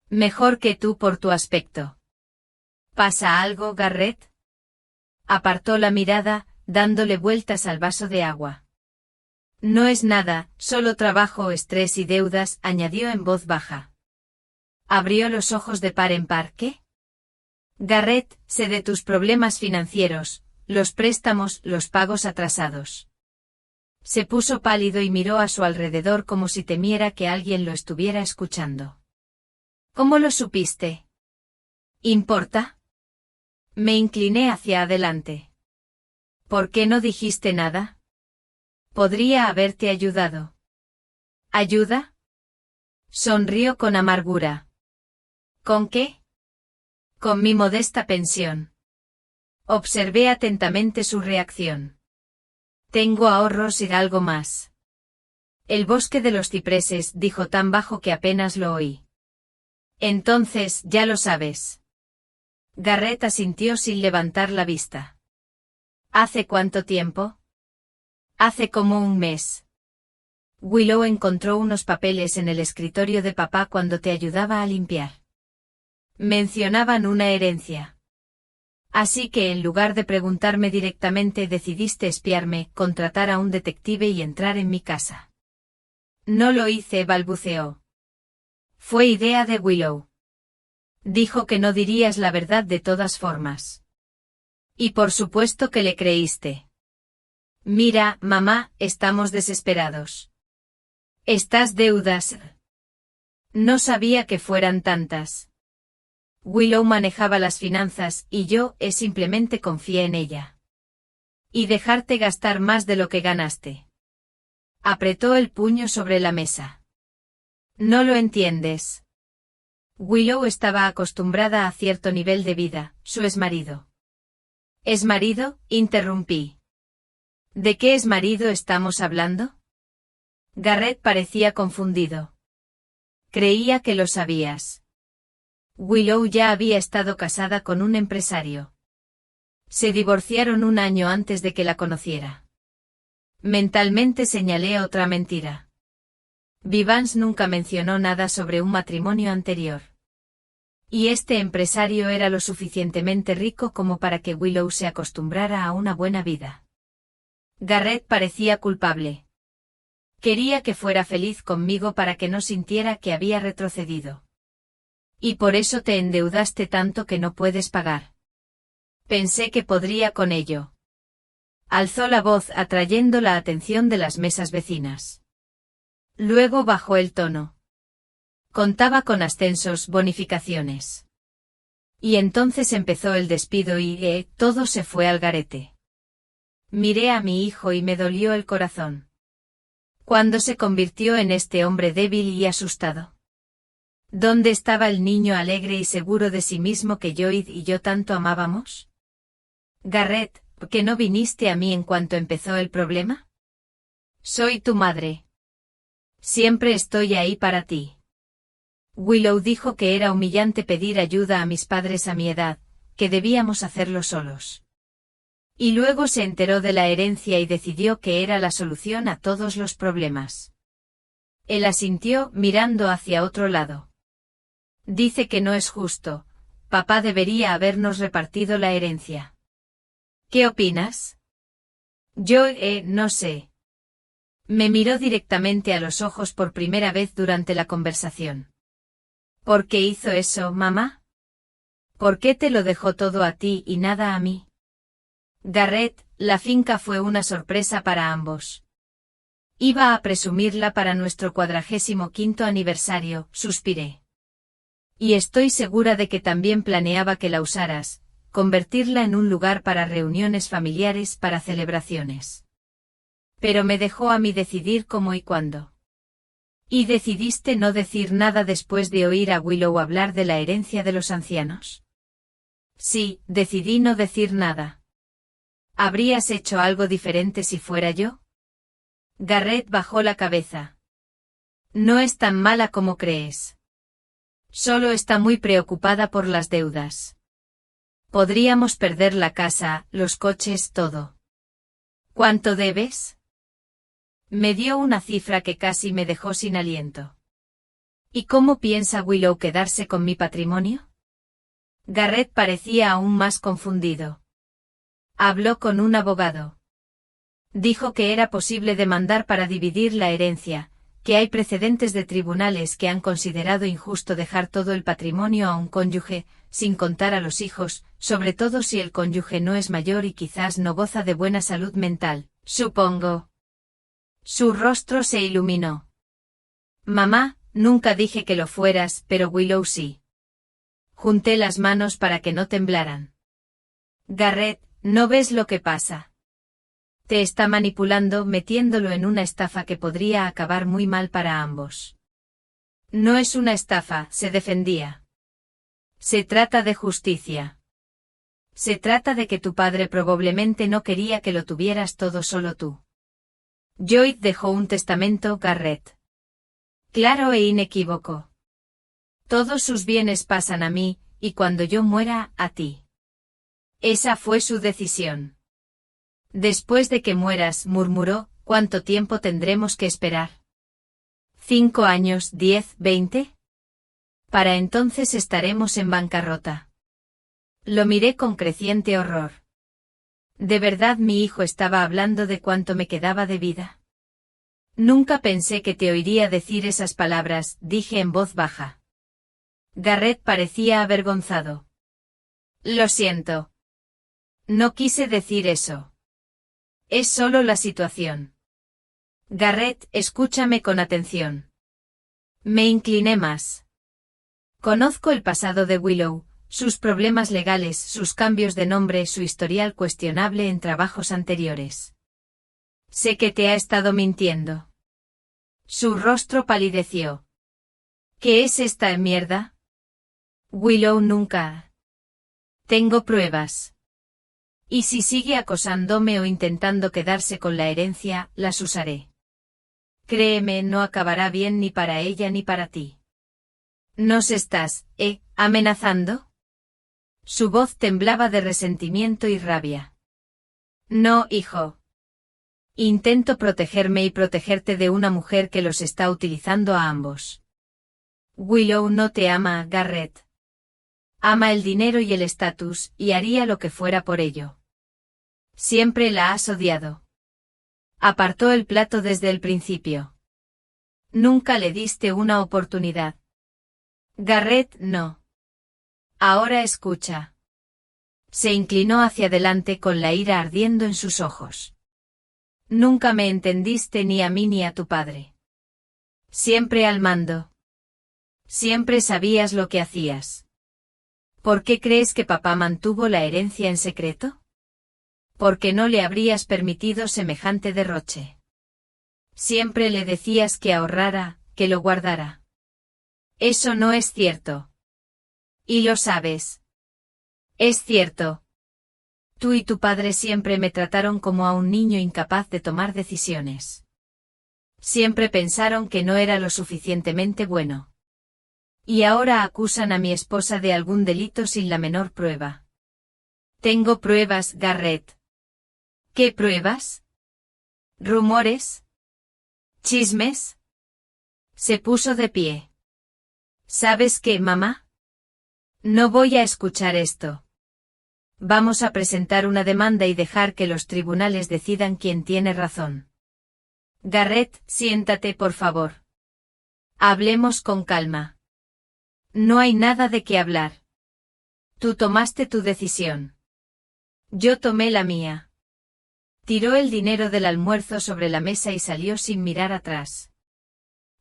Mejor que tú por tu aspecto. ¿Pasa algo, Garrett? Apartó la mirada, dándole vueltas al vaso de agua. No es nada, solo trabajo, estrés y deudas, añadió en voz baja. Abrió los ojos de par en par. ¿Qué? Garrett, sé de tus problemas financieros, los préstamos, los pagos atrasados. Se puso pálido y miró a su alrededor como si temiera que alguien lo estuviera escuchando. ¿Cómo lo supiste? ¿Importa? Me incliné hacia adelante. ¿Por qué no dijiste nada? Podría haberte ayudado. ¿Ayuda? Sonrió con amargura. ¿Con qué? Con mi modesta pensión. Observé atentamente su reacción. Tengo ahorros y algo más. El bosque de los cipreses, dijo tan bajo que apenas lo oí. Entonces, ya lo sabes. Garrett asintió sin levantar la vista. ¿Hace cuánto tiempo? Hace como un mes. Willow encontró unos papeles en el escritorio de papá cuando te ayudaba a limpiar. Mencionaban una herencia. Así que en lugar de preguntarme directamente decidiste espiarme, contratar a un detective y entrar en mi casa. No lo hice, balbuceó. Fue idea de Willow. Dijo que no dirías la verdad de todas formas. Y por supuesto que le creíste. Mira, mamá, estamos desesperados. ¿Estas deudas? No sabía que fueran tantas. Willow manejaba las finanzas y yo simplemente confié en ella. Y dejarte gastar más de lo que ganaste. Apretó el puño sobre la mesa. No lo entiendes. Willow estaba acostumbrada a cierto nivel de vida, su exmarido. ¿Exmarido? Interrumpí. ¿De qué exmarido estamos hablando? Garrett parecía confundido. Creía que lo sabías. Willow ya había estado casada con un empresario. Se divorciaron un año antes de que la conociera. Mentalmente señalé otra mentira. Vivance nunca mencionó nada sobre un matrimonio anterior. Y este empresario era lo suficientemente rico como para que Willow se acostumbrara a una buena vida. Garrett parecía culpable. Quería que fuera feliz conmigo para que no sintiera que había retrocedido. Y por eso te endeudaste tanto que no puedes pagar. Pensé que podría con ello. Alzó la voz atrayendo la atención de las mesas vecinas. Luego bajó el tono. Contaba con ascensos, bonificaciones. Y entonces empezó el despido y todo se fue al garete. Miré a mi hijo y me dolió el corazón. ¿Cuándo se convirtió en este hombre débil y asustado? ¿Dónde estaba el niño alegre y seguro de sí mismo que Joyd y yo tanto amábamos? Garrett, ¿por qué no viniste a mí en cuanto empezó el problema? Soy tu madre. Siempre estoy ahí para ti. Willow dijo que era humillante pedir ayuda a mis padres a mi edad, que debíamos hacerlo solos. Y luego se enteró de la herencia y decidió que era la solución a todos los problemas. Él asintió, mirando hacia otro lado. Dice que no es justo. Papá debería habernos repartido la herencia. ¿Qué opinas? Yo, no sé. Me miró directamente a los ojos por primera vez durante la conversación. ¿Por qué hizo eso, mamá? ¿Por qué te lo dejó todo a ti y nada a mí? Garrett, la finca fue una sorpresa para ambos. Iba a presumirla para nuestro 45º aniversario, suspiré. Y estoy segura de que también planeaba que la usaras, convertirla en un lugar para reuniones familiares, para celebraciones. Pero me dejó a mí decidir cómo y cuándo. ¿Y decidiste no decir nada después de oír a Willow hablar de la herencia de los ancianos? Sí, decidí no decir nada. ¿Habrías hecho algo diferente si fuera yo? Garrett bajó la cabeza. No es tan mala como crees. Solo está muy preocupada por las deudas. Podríamos perder la casa, los coches, todo. ¿Cuánto debes? Me dio una cifra que casi me dejó sin aliento. ¿Y cómo piensa Willow quedarse con mi patrimonio? Garrett parecía aún más confundido. Habló con un abogado. Dijo que era posible demandar para dividir la herencia, que hay precedentes de tribunales que han considerado injusto dejar todo el patrimonio a un cónyuge, sin contar a los hijos, sobre todo si el cónyuge no es mayor y quizás no goza de buena salud mental, supongo. Su rostro se iluminó. Mamá, nunca dije que lo fueras, pero Willow sí. Junté las manos para que no temblaran. Garrett, ¿no ves lo que pasa? Te está manipulando, metiéndolo en una estafa que podría acabar muy mal para ambos. No es una estafa, se defendía. Se trata de justicia. Se trata de que tu padre probablemente no quería que lo tuvieras todo solo tú. Lloyd dejó un testamento, Garrett. Claro e inequívoco. Todos sus bienes pasan a mí, y cuando yo muera, a ti. Esa fue su decisión. Después de que mueras, murmuró, ¿cuánto tiempo tendremos que esperar? 5 años, 10, 20. Para entonces estaremos en bancarrota. Lo miré con creciente horror. ¿De verdad mi hijo estaba hablando de cuánto me quedaba de vida? Nunca pensé que te oiría decir esas palabras, dije en voz baja. Garrett parecía avergonzado. Lo siento. No quise decir eso. Es solo la situación. Garrett, escúchame con atención. Me incliné más. Conozco el pasado de Willow, sus problemas legales, sus cambios de nombre, su historial cuestionable en trabajos anteriores. Sé que te ha estado mintiendo. Su rostro palideció. ¿Qué es esta mierda? Willow nunca. Tengo pruebas. Y si sigue acosándome o intentando quedarse con la herencia, las usaré. Créeme, no acabará bien ni para ella ni para ti. ¿Nos estás, amenazando? Su voz temblaba de resentimiento y rabia. No, hijo. Intento protegerme y protegerte de una mujer que los está utilizando a ambos. Willow no te ama, Garrett. Ama el dinero y el estatus, y haría lo que fuera por ello. Siempre la has odiado. Apartó el plato desde el principio. Nunca le diste una oportunidad. Garrett, no. Ahora escucha. Se inclinó hacia adelante con la ira ardiendo en sus ojos. Nunca me entendiste ni a mí ni a tu padre. Siempre al mando. Siempre sabías lo que hacías. ¿Por qué crees que papá mantuvo la herencia en secreto? Porque no le habrías permitido semejante derroche. Siempre le decías que ahorrara, que lo guardara. Eso no es cierto. Y lo sabes. Es cierto. Tú y tu padre siempre me trataron como a un niño incapaz de tomar decisiones. Siempre pensaron que no era lo suficientemente bueno. Y ahora acusan a mi esposa de algún delito sin la menor prueba. Tengo pruebas, Garrett. ¿Qué pruebas? ¿Rumores? ¿Chismes? Se puso de pie. ¿Sabes qué, mamá? No voy a escuchar esto. Vamos a presentar una demanda y dejar que los tribunales decidan quién tiene razón. Garrett, siéntate por favor. Hablemos con calma. No hay nada de qué hablar. Tú tomaste tu decisión. Yo tomé la mía. Tiró el dinero del almuerzo sobre la mesa y salió sin mirar atrás.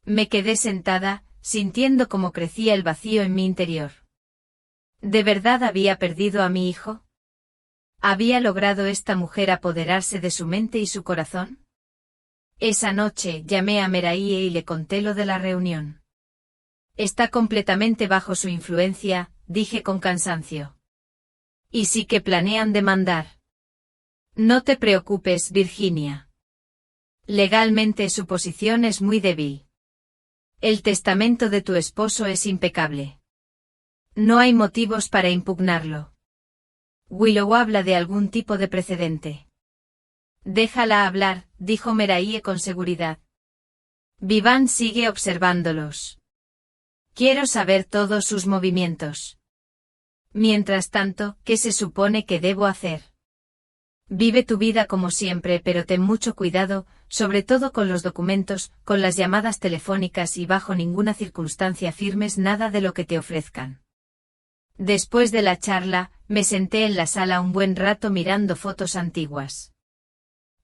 Me quedé sentada, sintiendo cómo crecía el vacío en mi interior. ¿De verdad había perdido a mi hijo? ¿Había logrado esta mujer apoderarse de su mente y su corazón? Esa noche llamé a Meraye y le conté lo de la reunión. Está completamente bajo su influencia, dije con cansancio. Y sí que planean demandar. No te preocupes, Virginia. Legalmente su posición es muy débil. El testamento de tu esposo es impecable. No hay motivos para impugnarlo. Willow habla de algún tipo de precedente. Déjala hablar, dijo Meraye con seguridad. Viván sigue observándolos. Quiero saber todos sus movimientos. Mientras tanto, ¿qué se supone que debo hacer? Vive tu vida como siempre, pero ten mucho cuidado, sobre todo con los documentos, con las llamadas telefónicas y bajo ninguna circunstancia firmes nada de lo que te ofrezcan. Después de la charla, me senté en la sala un buen rato mirando fotos antiguas.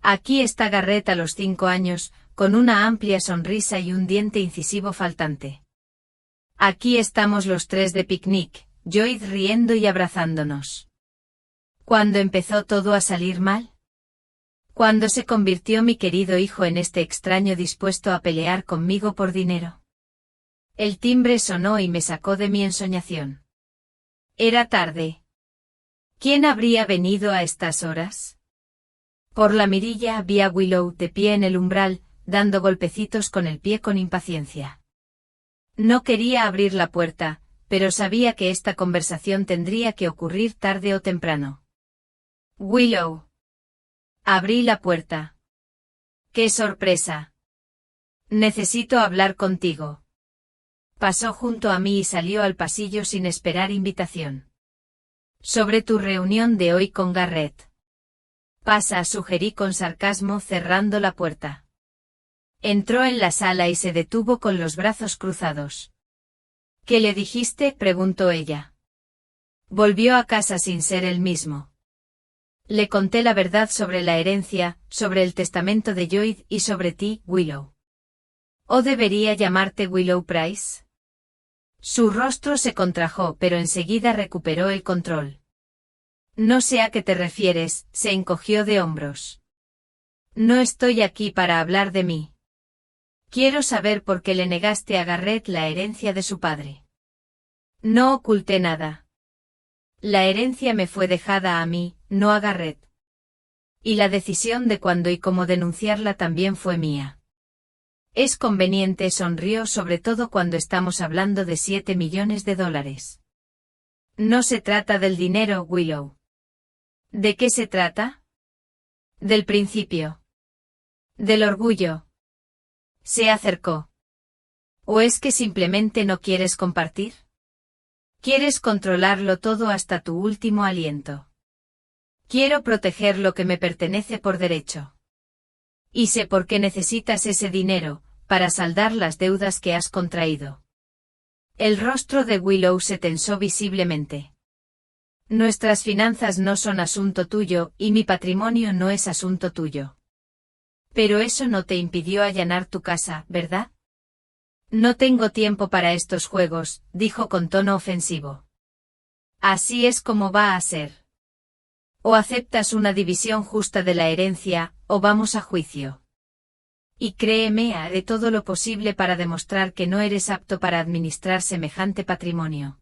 Aquí está Garrett a los 5 años, con una amplia sonrisa y un diente incisivo faltante. Aquí estamos los tres de picnic, Joyce riendo y abrazándonos. ¿Cuándo empezó todo a salir mal? ¿Cuándo se convirtió mi querido hijo en este extraño dispuesto a pelear conmigo por dinero? El timbre sonó y me sacó de mi ensoñación. Era tarde. ¿Quién habría venido a estas horas? Por la mirilla vi a Willow de pie en el umbral, dando golpecitos con el pie con impaciencia. No quería abrir la puerta, pero sabía que esta conversación tendría que ocurrir tarde o temprano. Willow. Abrí la puerta. ¡Qué sorpresa! Necesito hablar contigo. Pasó junto a mí y salió al pasillo sin esperar invitación. Sobre tu reunión de hoy con Garrett. Pasa, sugerí con sarcasmo cerrando la puerta. Entró en la sala y se detuvo con los brazos cruzados. ¿Qué le dijiste?, preguntó ella. Volvió a casa sin ser el mismo. Le conté la verdad sobre la herencia, sobre el testamento de Joyce y sobre ti, Willow. ¿O debería llamarte Willow Price? Su rostro se contrajo, pero enseguida recuperó el control. No sé a qué te refieres, se encogió de hombros. No estoy aquí para hablar de mí. Quiero saber por qué le negaste a Garrett la herencia de su padre. No oculté nada. La herencia me fue dejada a mí, no a Garrett. Y la decisión de cuándo y cómo denunciarla también fue mía. Es conveniente, sonrió, sobre todo cuando estamos hablando de $7 millones. No se trata del dinero, Willow. ¿De qué se trata? Del principio. Del orgullo. Se acercó. ¿O es que simplemente no quieres compartir? ¿Quieres controlarlo todo hasta tu último aliento? Quiero proteger lo que me pertenece por derecho. Y sé por qué necesitas ese dinero, para saldar las deudas que has contraído. El rostro de Willow se tensó visiblemente. Nuestras finanzas no son asunto tuyo, y mi patrimonio no es asunto tuyo. Pero eso no te impidió allanar tu casa, ¿verdad? No tengo tiempo para estos juegos, dijo con tono ofensivo. Así es como va a ser. O aceptas una división justa de la herencia, o vamos a juicio. Y créeme, haré todo lo posible para demostrar que no eres apto para administrar semejante patrimonio.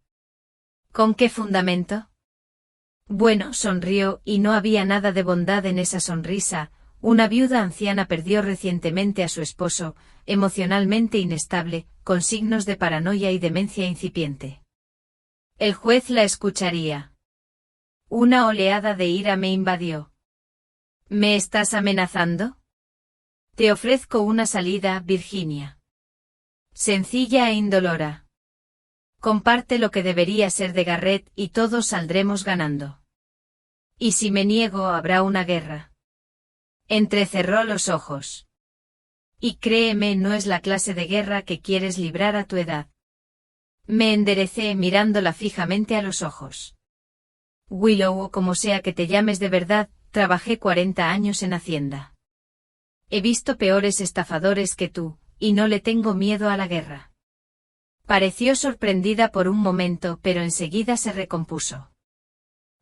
¿Con qué fundamento? Bueno, sonrió, y no había nada de bondad en esa sonrisa. Una viuda anciana perdió recientemente a su esposo, emocionalmente inestable, con signos de paranoia y demencia incipiente. El juez la escucharía. Una oleada de ira me invadió. ¿Me estás amenazando? Te ofrezco una salida, Virginia. Sencilla e indolora. Comparte lo que debería ser de Garrett y todos saldremos ganando. ¿Y si me niego habrá una guerra? Entrecerró los ojos. Y créeme, no es la clase de guerra que quieres librar a tu edad. Me enderecé mirándola fijamente a los ojos. Willow, o como sea que te llames de verdad, trabajé 40 años en Hacienda. He visto peores estafadores que tú, y no le tengo miedo a la guerra. Pareció sorprendida por un momento, pero enseguida se recompuso.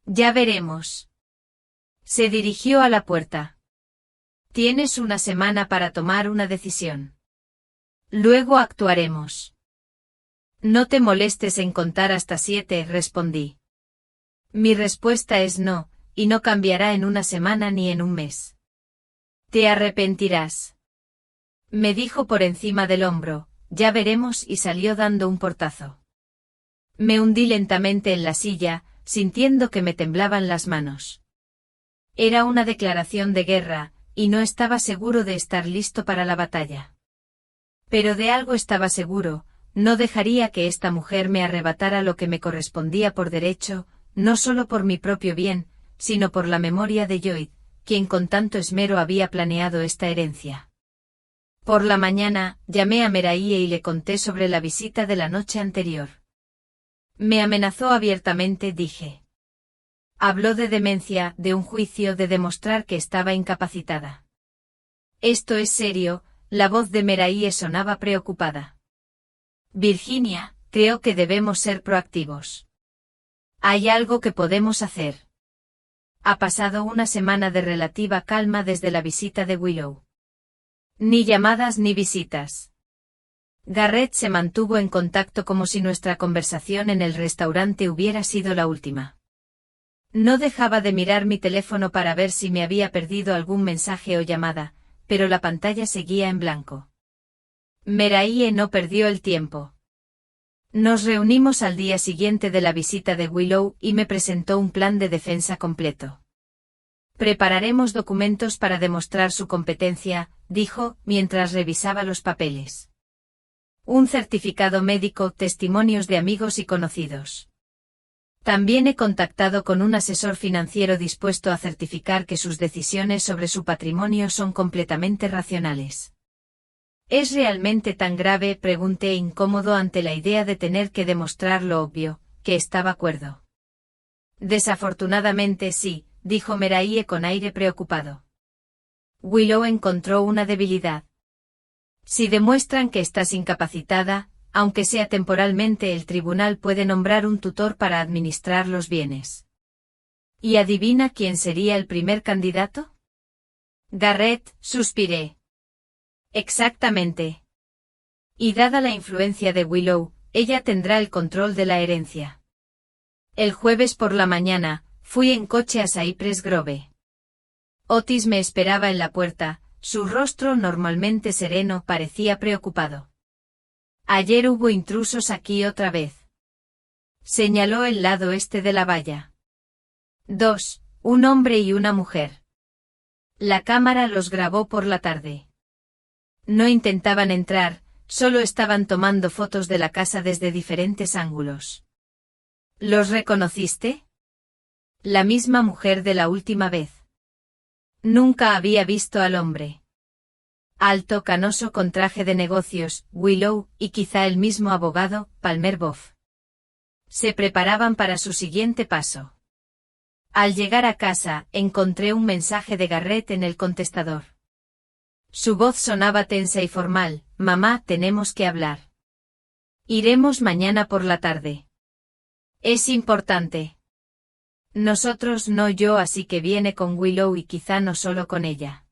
Ya veremos. Se dirigió a la puerta. Tienes una semana para tomar una decisión. Luego actuaremos. No te molestes en contar hasta 7, respondí. Mi respuesta es no, y no cambiará en una semana ni en un mes. Te arrepentirás. Me dijo por encima del hombro, ya veremos, y salió dando un portazo. Me hundí lentamente en la silla, sintiendo que me temblaban las manos. Era una declaración de guerra, y no estaba seguro de estar listo para la batalla. Pero de algo estaba seguro, no dejaría que esta mujer me arrebatara lo que me correspondía por derecho, no solo por mi propio bien, sino por la memoria de Lloyd, quien con tanto esmero había planeado esta herencia. Por la mañana, llamé a Meraye y le conté sobre la visita de la noche anterior. Me amenazó abiertamente, dije. Habló de demencia, de un juicio, de demostrar que estaba incapacitada. Esto es serio, la voz de Meraye sonaba preocupada. Virginia, creo que debemos ser proactivos. Hay algo que podemos hacer. Ha pasado una semana de relativa calma desde la visita de Willow. Ni llamadas ni visitas. Garrett se mantuvo en contacto como si nuestra conversación en el restaurante hubiera sido la última. No dejaba de mirar mi teléfono para ver si me había perdido algún mensaje o llamada, pero la pantalla seguía en blanco. Meraye no perdió el tiempo. Nos reunimos al día siguiente de la visita de Willow y me presentó un plan de defensa completo. Prepararemos documentos para demostrar su competencia, dijo, mientras revisaba los papeles. Un certificado médico, testimonios de amigos y conocidos. También he contactado con un asesor financiero dispuesto a certificar que sus decisiones sobre su patrimonio son completamente racionales. ¿Es realmente tan grave?, pregunté incómodo ante la idea de tener que demostrar lo obvio, que estaba cuerdo. Desafortunadamente sí, dijo Meraye con aire preocupado. Willow encontró una debilidad. Si demuestran que estás incapacitada, aunque sea temporalmente, el tribunal puede nombrar un tutor para administrar los bienes. ¿Y adivina quién sería el primer candidato? Garrett, suspiré. Exactamente. Y dada la influencia de Willow, ella tendrá el control de la herencia. El jueves por la mañana, fui en coche a Cypress Grove. Otis me esperaba en la puerta, su rostro normalmente sereno parecía preocupado. Ayer hubo intrusos aquí otra vez. Señaló el lado este de la valla. 2, un hombre y una mujer. La cámara los grabó por la tarde. No intentaban entrar, solo estaban tomando fotos de la casa desde diferentes ángulos. ¿Los reconociste? La misma mujer de la última vez. Nunca había visto al hombre. Alto, canoso, con traje de negocios, Willow, y quizá el mismo abogado, Palmer Boff. Se preparaban para su siguiente paso. Al llegar a casa, encontré un mensaje de Garrett en el contestador. Su voz sonaba tensa y formal. Mamá, tenemos que hablar. Iremos mañana por la tarde. Es importante. Nosotros no, yo, así que viene con Willow y quizá no solo con ella.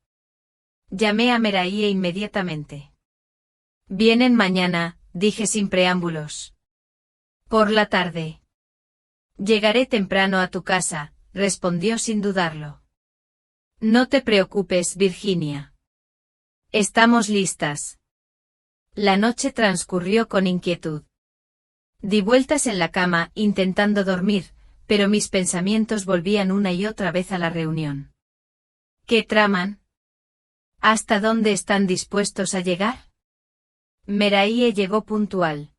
Llamé a Meraye inmediatamente. Vienen mañana, dije sin preámbulos. Por la tarde. Llegaré temprano a tu casa, respondió sin dudarlo. No te preocupes, Virginia. Estamos listas. La noche transcurrió con inquietud. Di vueltas en la cama, intentando dormir, pero mis pensamientos volvían una y otra vez a la reunión. ¿Qué traman? ¿Hasta dónde están dispuestos a llegar? Meraye llegó puntual.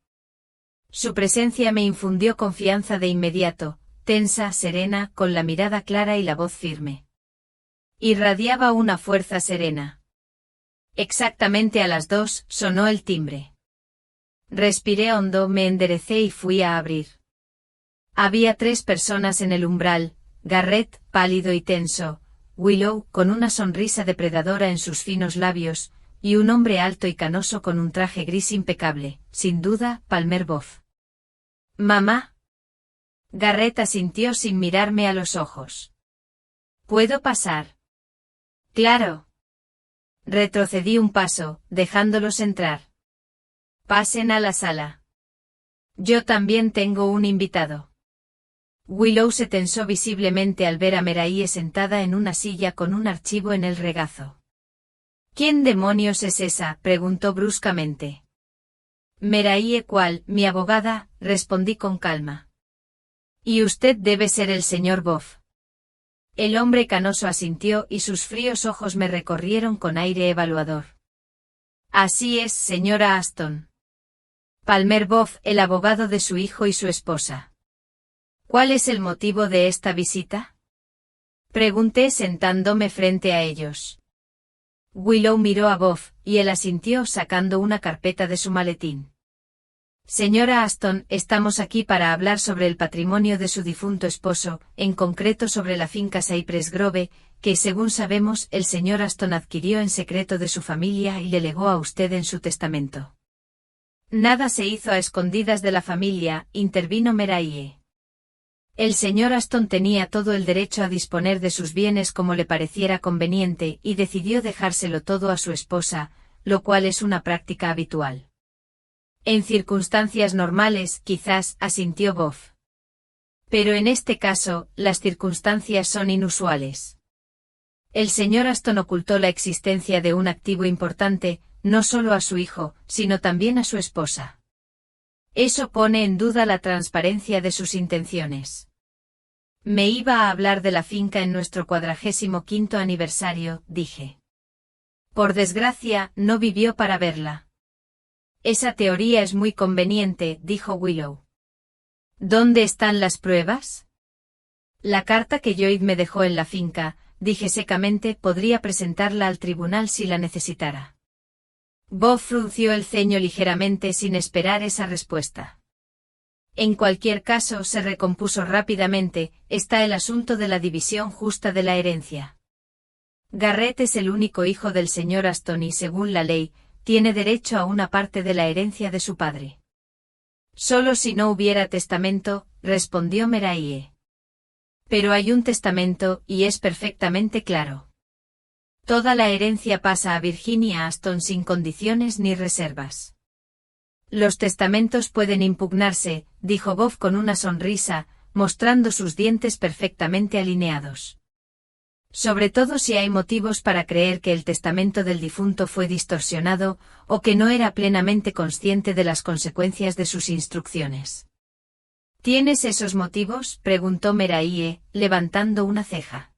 Su presencia me infundió confianza de inmediato. tensa, serena, con la mirada clara y la voz firme. Irradiaba una fuerza serena. Exactamente a las 2 sonó el timbre. Respiré hondo, me enderecé y fui a abrir. Había 3 personas en el umbral, Garrett, pálido y tenso, Willow, con una sonrisa depredadora en sus finos labios, y un hombre alto y canoso con un traje gris impecable, sin duda, Palmer Boff. «Mamá». Garrett asintió sin mirarme a los ojos. «¿Puedo pasar?» «Claro». Retrocedí un paso, dejándolos entrar. «Pasen a la sala. Yo también tengo un invitado». Willow se tensó visiblemente al ver a Meraye sentada en una silla con un archivo en el regazo. «¿Quién demonios es esa?», preguntó bruscamente. «Meraye Qual, mi abogada», respondí con calma. «Y usted debe ser el señor Boff». El hombre canoso asintió y sus fríos ojos me recorrieron con aire evaluador. «Así es, señora Aston. Palmer Boff, el abogado de su hijo y su esposa». «¿Cuál es el motivo de esta visita?», pregunté sentándome frente a ellos. Willow miró a Boff, y él asintió sacando una carpeta de su maletín. «Señora Aston, estamos aquí para hablar sobre el patrimonio de su difunto esposo, en concreto sobre la finca Cypress Grove, que según sabemos el señor Aston adquirió en secreto de su familia y le legó a usted en su testamento». «Nada se hizo a escondidas de la familia», intervino Meraye. El señor Aston tenía todo el derecho a disponer de sus bienes como le pareciera conveniente y decidió dejárselo todo a su esposa, lo cual es una práctica habitual. En circunstancias normales, quizás, asintió Boff. Pero en este caso, las circunstancias son inusuales. El señor Aston ocultó la existencia de un activo importante, no solo a su hijo, sino también a su esposa. Eso pone en duda la transparencia de sus intenciones. Me iba a hablar de la finca en nuestro 45º aniversario, dije. Por desgracia, no vivió para verla. Esa teoría es muy conveniente, dijo Willow. ¿Dónde están las pruebas? La carta que Lloyd me dejó en la finca, dije secamente, podría presentarla al tribunal si la necesitara. Bob frunció el ceño ligeramente sin esperar esa respuesta. En cualquier caso, se recompuso rápidamente, está el asunto de la división justa de la herencia. Garrett es el único hijo del señor Aston y según la ley, tiene derecho a una parte de la herencia de su padre. Solo si no hubiera testamento, respondió Meraye. Pero hay un testamento, y es perfectamente claro. Toda la herencia pasa a Virginia Aston sin condiciones ni reservas. Los testamentos pueden impugnarse, dijo Bob con una sonrisa, mostrando sus dientes perfectamente alineados. Sobre todo si hay motivos para creer que el testamento del difunto fue distorsionado, o que no era plenamente consciente de las consecuencias de sus instrucciones. ¿Tienes esos motivos?, preguntó Meraye, levantando una ceja.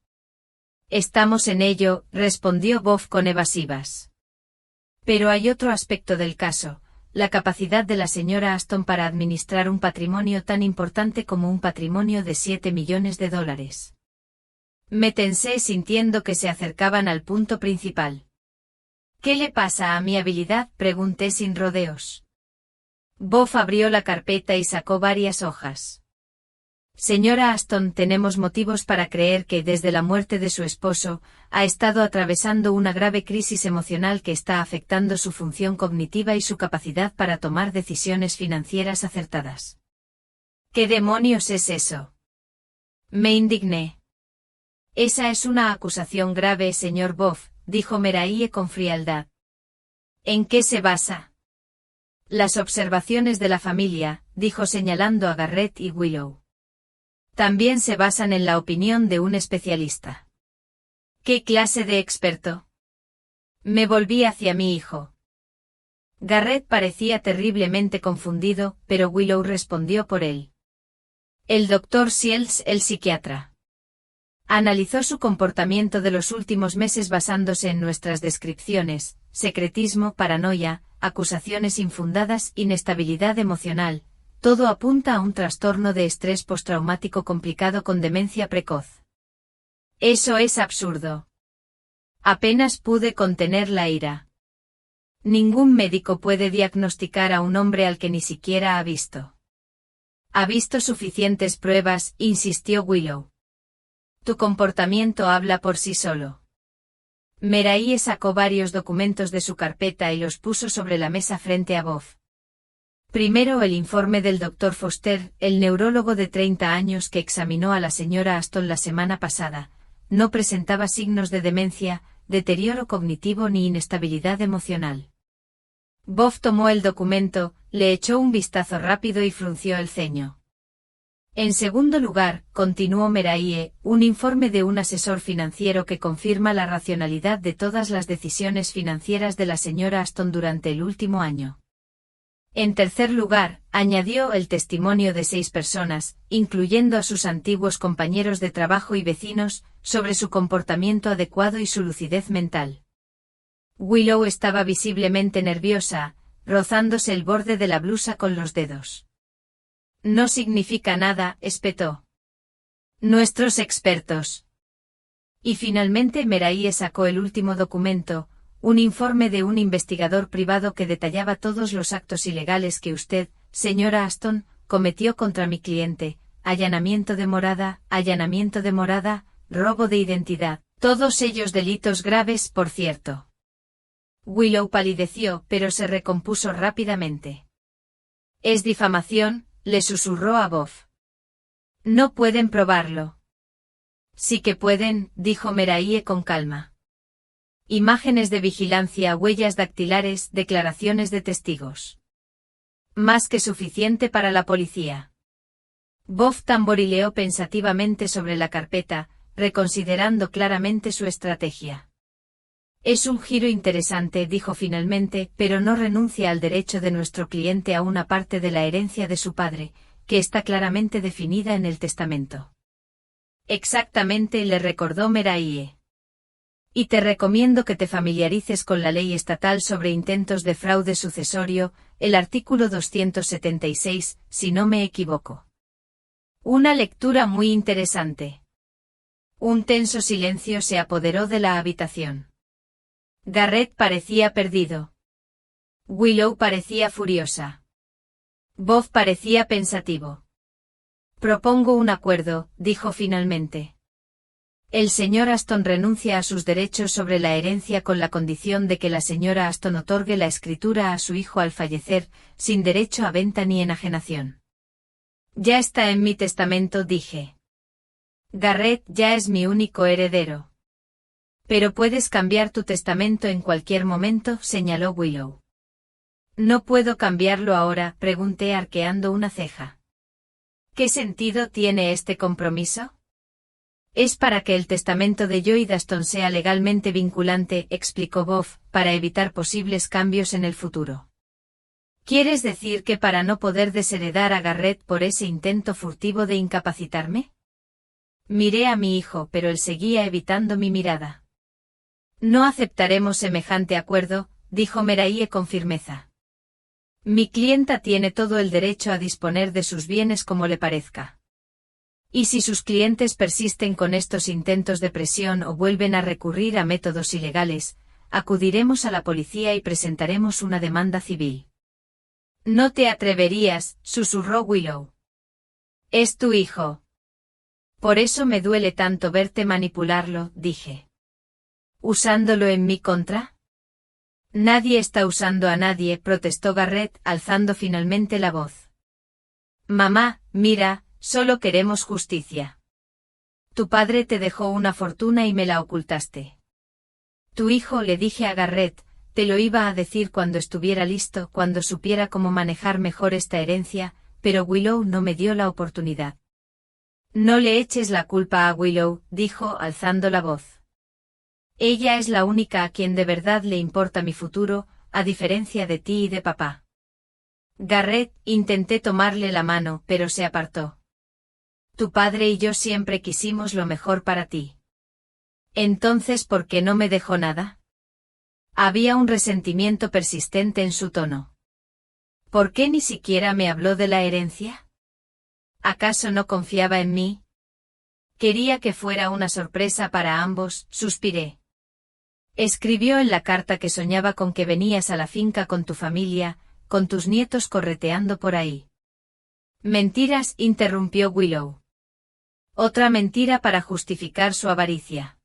Estamos en ello, respondió Bob con evasivas. Pero hay otro aspecto del caso, la capacidad de la señora Aston para administrar un patrimonio tan importante como un patrimonio de $7 millones. Me tensé sintiendo que se acercaban al punto principal. ¿Qué le pasa a mi habilidad?, pregunté sin rodeos. Bob abrió la carpeta y sacó varias hojas. Señora Aston, tenemos motivos para creer que desde la muerte de su esposo, ha estado atravesando una grave crisis emocional que está afectando su función cognitiva y su capacidad para tomar decisiones financieras acertadas. ¿Qué demonios es eso? Me indigné. Esa es una acusación grave, señor Bob, dijo Meraye con frialdad. ¿En qué se basa? Las observaciones de la familia, dijo señalando a Garrett y Willow. También se basan en la opinión de un especialista. ¿Qué clase de experto? Me volví hacia mi hijo. Garrett parecía terriblemente confundido, pero Willow respondió por él. El doctor Shields, el psiquiatra. Analizó su comportamiento de los últimos meses basándose en nuestras descripciones, secretismo, paranoia, acusaciones infundadas, inestabilidad emocional, Todo apunta a un trastorno de estrés postraumático complicado con demencia precoz. Eso es absurdo. Apenas pude contener la ira. Ningún médico puede diagnosticar a un hombre al que ni siquiera ha visto. Ha visto suficientes pruebas, insistió Willow. Tu comportamiento habla por sí solo. Meraye sacó varios documentos de su carpeta y los puso sobre la mesa frente a Bob. Primero el informe del Dr. Foster, el neurólogo de 30 años que examinó a la señora Aston la semana pasada. No presentaba signos de demencia, deterioro cognitivo ni inestabilidad emocional. Bob tomó el documento, le echó un vistazo rápido y frunció el ceño. En segundo lugar, continuó Meraye, un informe de un asesor financiero que confirma la racionalidad de todas las decisiones financieras de la señora Aston durante el último año. En tercer lugar, añadió el testimonio de 6 personas, incluyendo a sus antiguos compañeros de trabajo y vecinos, sobre su comportamiento adecuado y su lucidez mental. Willow estaba visiblemente nerviosa, rozándose el borde de la blusa con los dedos. No significa nada, espetó. Nuestros expertos. Y finalmente Meraye sacó el último documento, un informe de un investigador privado que detallaba todos los actos ilegales que usted, señora Aston, cometió contra mi cliente, allanamiento de morada, robo de identidad, todos ellos delitos graves, por cierto. Willow palideció, pero se recompuso rápidamente. Es difamación, le susurró a Bob. No pueden probarlo. Sí que pueden, dijo Meraye con calma. Imágenes de vigilancia, huellas dactilares, declaraciones de testigos. Más que suficiente para la policía. Bob tamborileó pensativamente sobre la carpeta, reconsiderando claramente su estrategia. Es un giro interesante, dijo finalmente, pero no renuncia al derecho de nuestro cliente a una parte de la herencia de su padre, que está claramente definida en el testamento. Exactamente, le recordó Meraye. Y te recomiendo que te familiarices con la ley estatal sobre intentos de fraude sucesorio, el artículo 276, si no me equivoco. Una lectura muy interesante. Un tenso silencio se apoderó de la habitación. Garrett parecía perdido. Willow parecía furiosa. Bob parecía pensativo. Propongo un acuerdo, dijo finalmente. El señor Aston renuncia a sus derechos sobre la herencia con la condición de que la señora Aston otorgue la escritura a su hijo al fallecer, sin derecho a venta ni enajenación. Ya está en mi testamento, dije. Garrett ya es mi único heredero. Pero puedes cambiar tu testamento en cualquier momento, señaló Willow. ¿No puedo cambiarlo ahora?, pregunté arqueando una ceja. ¿Qué sentido tiene este compromiso? Es para que el testamento de Lloyd Aston sea legalmente vinculante, explicó Bob, para evitar posibles cambios en el futuro. ¿Quieres decir que para no poder desheredar a Garrett por ese intento furtivo de incapacitarme? Miré a mi hijo, pero él seguía evitando mi mirada. No aceptaremos semejante acuerdo, dijo Meraye con firmeza. Mi clienta tiene todo el derecho a disponer de sus bienes como le parezca. Y si sus clientes persisten con estos intentos de presión o vuelven a recurrir a métodos ilegales, acudiremos a la policía y presentaremos una demanda civil. No te atreverías, susurró Willow. Es tu hijo. Por eso me duele tanto verte manipularlo, dije. ¿Usándolo en mi contra? Nadie está usando a nadie, protestó Garrett, alzando finalmente la voz. Mamá, mira, solo queremos justicia. Tu padre te dejó una fortuna y me la ocultaste. Tu hijo, le dije a Garrett, te lo iba a decir cuando estuviera listo, cuando supiera cómo manejar mejor esta herencia, pero Willow no me dio la oportunidad. No le eches la culpa a Willow, dijo, alzando la voz. Ella es la única a quien de verdad le importa mi futuro, a diferencia de ti y de papá. Garrett, intenté tomarle la mano, pero se apartó. Tu padre y yo siempre quisimos lo mejor para ti. Entonces, ¿por qué no me dejó nada? Había un resentimiento persistente en su tono. ¿Por qué ni siquiera me habló de la herencia? ¿Acaso no confiaba en mí? Quería que fuera una sorpresa para ambos, suspiré. Escribió en la carta que soñaba con que venías a la finca con tu familia, con tus nietos correteando por ahí. Mentiras, interrumpió Willow. Otra mentira para justificar su avaricia.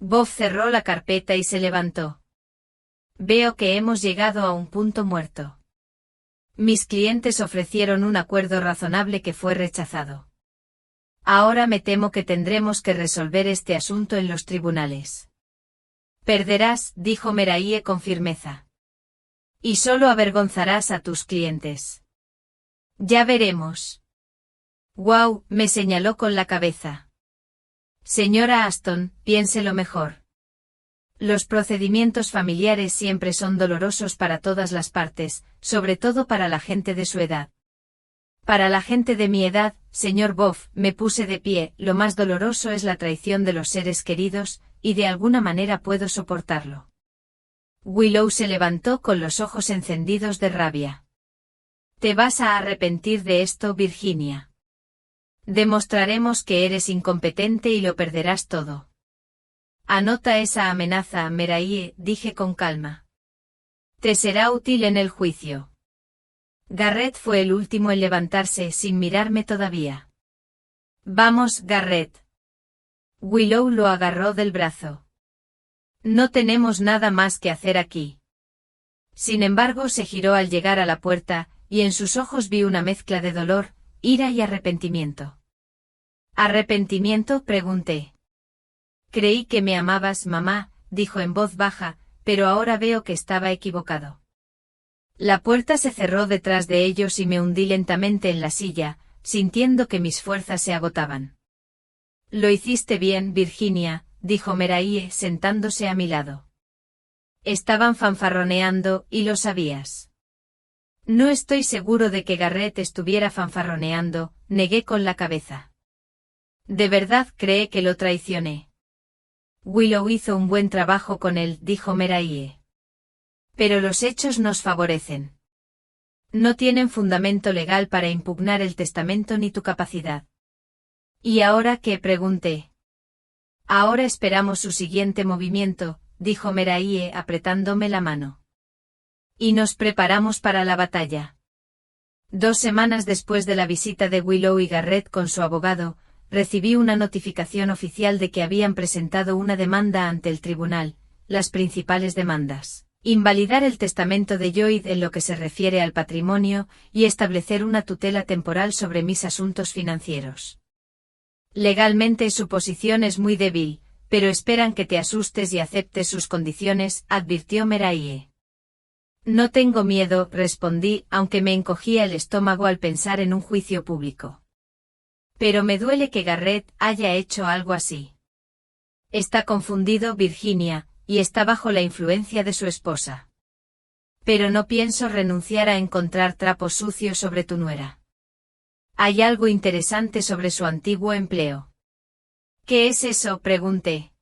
Bob cerró la carpeta y se levantó. Veo que hemos llegado a un punto muerto. Mis clientes ofrecieron un acuerdo razonable que fue rechazado. Ahora me temo que tendremos que resolver este asunto en los tribunales. Perderás, dijo Meraye con firmeza. Y solo avergonzarás a tus clientes. Ya veremos. Wow, me señaló con la cabeza. Señora Aston, piénselo mejor. Los procedimientos familiares siempre son dolorosos para todas las partes, sobre todo para la gente de su edad. Para la gente de mi edad, señor Boff, me puse de pie, lo más doloroso es la traición de los seres queridos, y de alguna manera puedo soportarlo. Willow se levantó con los ojos encendidos de rabia. Te vas a arrepentir de esto, Virginia. Demostraremos que eres incompetente y lo perderás todo. Anota esa amenaza, Meraye, dije con calma. Te será útil en el juicio. Garrett fue el último en levantarse sin mirarme todavía. Vamos, Garrett. Willow lo agarró del brazo. No tenemos nada más que hacer aquí. Sin embargo, se giró al llegar a la puerta, y en sus ojos vi una mezcla de dolor, ira y arrepentimiento. ¿Arrepentimiento?, pregunté. Creí que me amabas, mamá, dijo en voz baja, pero ahora veo que estaba equivocado. La puerta se cerró detrás de ellos y me hundí lentamente en la silla, sintiendo que mis fuerzas se agotaban. Lo hiciste bien, Virginia, dijo Meraye sentándose a mi lado. Estaban fanfarroneando, y lo sabías. No estoy seguro de que Garrett estuviera fanfarroneando, negué con la cabeza. ¿De verdad cree que lo traicioné? Willow hizo un buen trabajo con él, dijo Meraye. Pero los hechos nos favorecen. No tienen fundamento legal para impugnar el testamento ni tu capacidad. ¿Y ahora qué?, pregunté. Ahora esperamos su siguiente movimiento, dijo Meraye apretándome la mano. Y nos preparamos para la batalla. 2 semanas después de la visita de Willow y Garrett con su abogado, recibí una notificación oficial de que habían presentado una demanda ante el tribunal, las principales demandas. Invalidar el testamento de Lloyd en lo que se refiere al patrimonio y establecer una tutela temporal sobre mis asuntos financieros. Legalmente su posición es muy débil, pero esperan que te asustes y aceptes sus condiciones, advirtió Meraye. No tengo miedo, respondí, aunque me encogía el estómago al pensar en un juicio público. Pero me duele que Garrett haya hecho algo así. Está confundido, Virginia, y está bajo la influencia de su esposa. Pero no pienso renunciar a encontrar trapos sucios sobre tu nuera. Hay algo interesante sobre su antiguo empleo. ¿Qué es eso?, pregunté.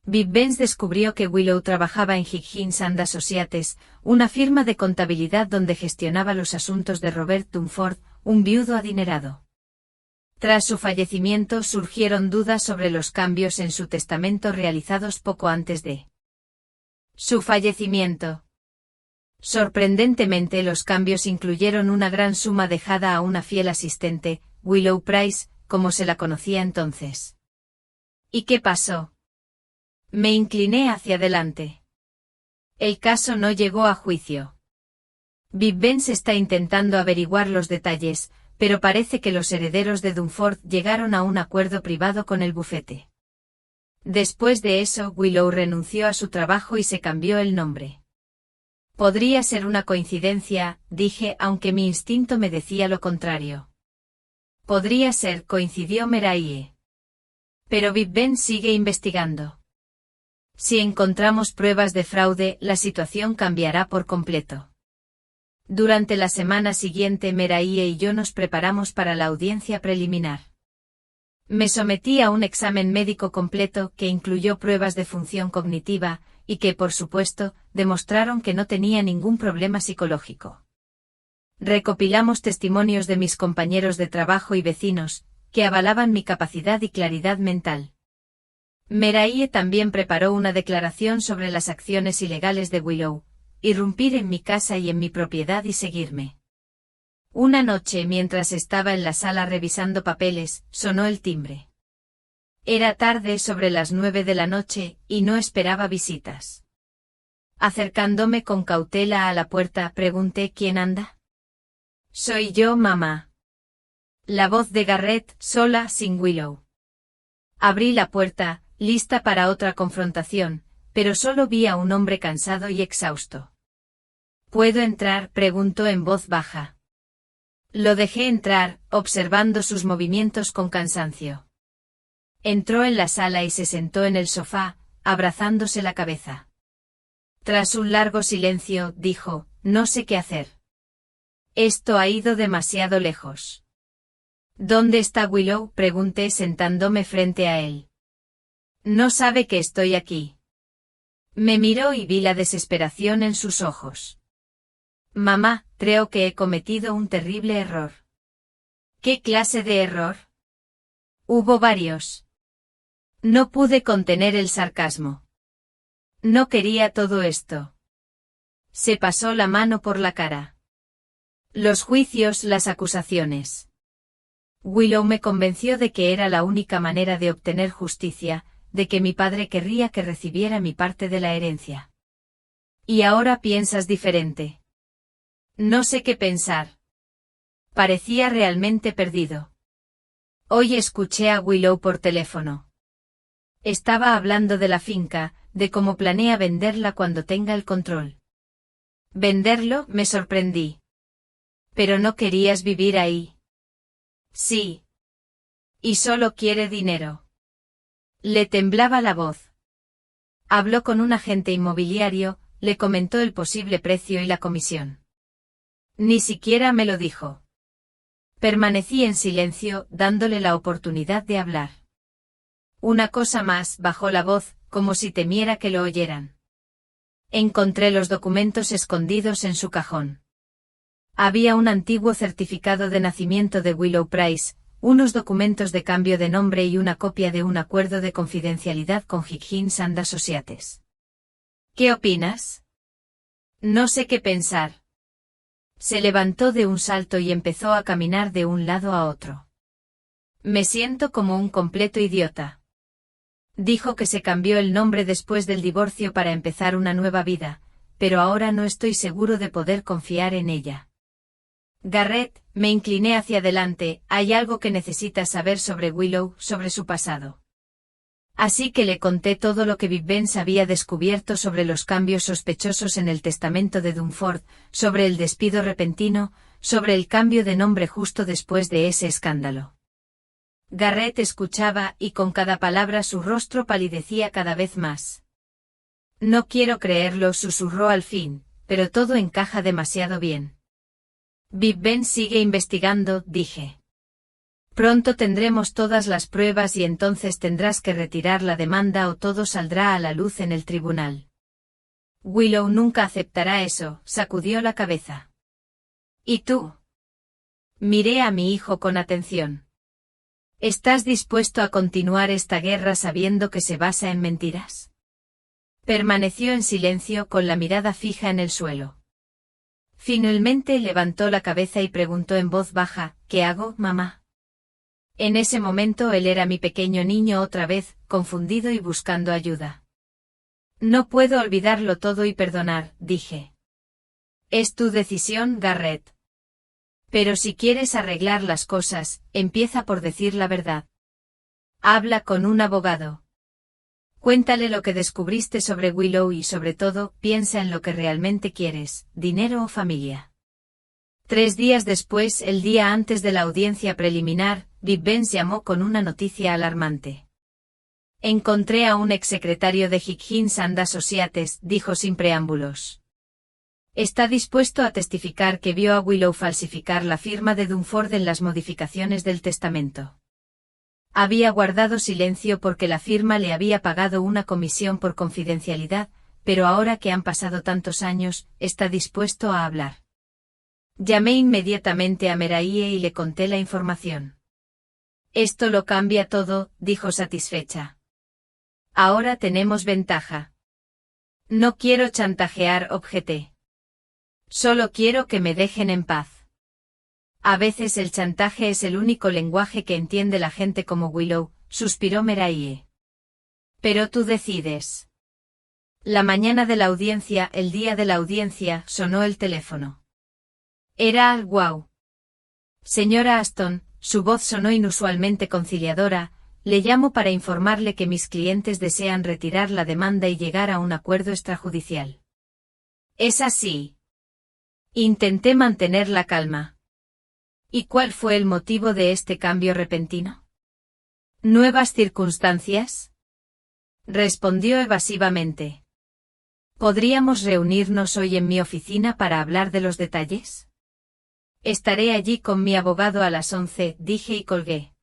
Big Benz descubrió que Willow trabajaba en Higgins and Associates, una firma de contabilidad donde gestionaba los asuntos de Robert Dunford, un viudo adinerado. Tras su fallecimiento surgieron dudas sobre los cambios en su testamento realizados poco antes de su fallecimiento. Sorprendentemente, los cambios incluyeron una gran suma dejada a una fiel asistente, Willow Price, como se la conocía entonces. ¿Y qué pasó? Me incliné hacia adelante. El caso no llegó a juicio. Big Benz está intentando averiguar los detalles, pero parece que los herederos de Dunford llegaron a un acuerdo privado con el bufete. Después de eso, Willow renunció a su trabajo y se cambió el nombre. Podría ser una coincidencia, dije, aunque mi instinto me decía lo contrario. Podría ser, coincidió Meraye. Pero Big Ben sigue investigando. Si encontramos pruebas de fraude, la situación cambiará por completo. Durante la semana siguiente, Meraye y yo nos preparamos para la audiencia preliminar. Me sometí a un examen médico completo que incluyó pruebas de función cognitiva, y que, por supuesto, demostraron que no tenía ningún problema psicológico. Recopilamos testimonios de mis compañeros de trabajo y vecinos, que avalaban mi capacidad y claridad mental. Meraye también preparó una declaración sobre las acciones ilegales de Willow, irrumpir en mi casa y en mi propiedad y seguirme. Una noche, mientras estaba en la sala revisando papeles, sonó el timbre. Era tarde, sobre las 9 de la noche, y no esperaba visitas. Acercándome con cautela a la puerta, pregunté: ¿quién anda? Soy yo, mamá. La voz de Garrett, sola, sin Willow. Abrí la puerta, lista para otra confrontación, pero solo vi a un hombre cansado y exhausto. ¿Puedo entrar?, preguntó en voz baja. Lo dejé entrar, observando sus movimientos con cansancio. Entró en la sala y se sentó en el sofá, abrazándose la cabeza. Tras un largo silencio, dijo: no sé qué hacer. Esto ha ido demasiado lejos. ¿Dónde está Willow?, pregunté sentándome frente a él. No sabe que estoy aquí. Me miró y vi la desesperación en sus ojos. Mamá, creo que he cometido un terrible error. ¿Qué clase de error? Hubo varios. No pude contener el sarcasmo. No quería todo esto. Se pasó la mano por la cara. Los juicios, las acusaciones. Willow me convenció de que era la única manera de obtener justicia, de que mi padre querría que recibiera mi parte de la herencia. Y ahora piensas diferente. No sé qué pensar. Parecía realmente perdido. Hoy escuché a Willow por teléfono. Estaba hablando de la finca, de cómo planea venderla cuando tenga el control. ¿Venderlo?, me sorprendí. Pero no querías vivir ahí. Sí. Y solo quiere dinero. Le temblaba la voz. Habló con un agente inmobiliario, le comentó el posible precio y la comisión. Ni siquiera me lo dijo. Permanecí en silencio, dándole la oportunidad de hablar. Una cosa más, bajó la voz, como si temiera que lo oyeran. Encontré los documentos escondidos en su cajón. Había un antiguo certificado de nacimiento de Willow Price, unos documentos de cambio de nombre y una copia de un acuerdo de confidencialidad con Higgins and Associates. ¿Qué opinas? No sé qué pensar. Se levantó de un salto y empezó a caminar de un lado a otro. Me siento como un completo idiota. Dijo que se cambió el nombre después del divorcio para empezar una nueva vida, pero ahora no estoy seguro de poder confiar en ella. Garrett, me incliné hacia adelante, hay algo que necesitas saber sobre Willow, sobre su pasado. Así que le conté todo lo que Big Ben había descubierto sobre los cambios sospechosos en el testamento de Dunford, sobre el despido repentino, sobre el cambio de nombre justo después de ese escándalo. Garrett escuchaba y con cada palabra su rostro palidecía cada vez más. No quiero creerlo, susurró al fin, pero todo encaja demasiado bien. Big Ben sigue investigando, dije. Pronto tendremos todas las pruebas y entonces tendrás que retirar la demanda o todo saldrá a la luz en el tribunal. Willow nunca aceptará eso, sacudió la cabeza. ¿Y tú? Miré a mi hijo con atención. ¿Estás dispuesto a continuar esta guerra sabiendo que se basa en mentiras? Permaneció en silencio con la mirada fija en el suelo. Finalmente levantó la cabeza y preguntó en voz baja: ¿qué hago, mamá? En ese momento él era mi pequeño niño otra vez, confundido y buscando ayuda. No puedo olvidarlo todo y perdonar, dije. Es tu decisión, Garrett. Pero si quieres arreglar las cosas, empieza por decir la verdad. Habla con un abogado. Cuéntale lo que descubriste sobre Willow y sobre todo, piensa en lo que realmente quieres, dinero o familia. 3 días después, el día antes de la audiencia preliminar, Big Ben llamó con una noticia alarmante. Encontré a un exsecretario de Higgins and Associates, dijo sin preámbulos. Está dispuesto a testificar que vio a Willow falsificar la firma de Dunford en las modificaciones del testamento. Había guardado silencio porque la firma le había pagado una comisión por confidencialidad, pero ahora que han pasado tantos años, está dispuesto a hablar. Llamé inmediatamente a Meraye y le conté la información. Esto lo cambia todo, dijo satisfecha. Ahora tenemos ventaja. No quiero chantajear, objeté. Solo quiero que me dejen en paz. A veces el chantaje es el único lenguaje que entiende la gente como Willow, suspiró Meraye. Pero tú decides. La mañana de la audiencia, el día de la audiencia, sonó el teléfono. Era Al-Wow. Señora Aston, su voz sonó inusualmente conciliadora, le llamo para informarle que mis clientes desean retirar la demanda y llegar a un acuerdo extrajudicial. ¿Es así? Intenté mantener la calma. ¿Y cuál fue el motivo de este cambio repentino? ¿Nuevas circunstancias? Respondió evasivamente. ¿Podríamos reunirnos hoy en mi oficina para hablar de los detalles? Estaré allí con mi abogado a las 11, dije y colgué.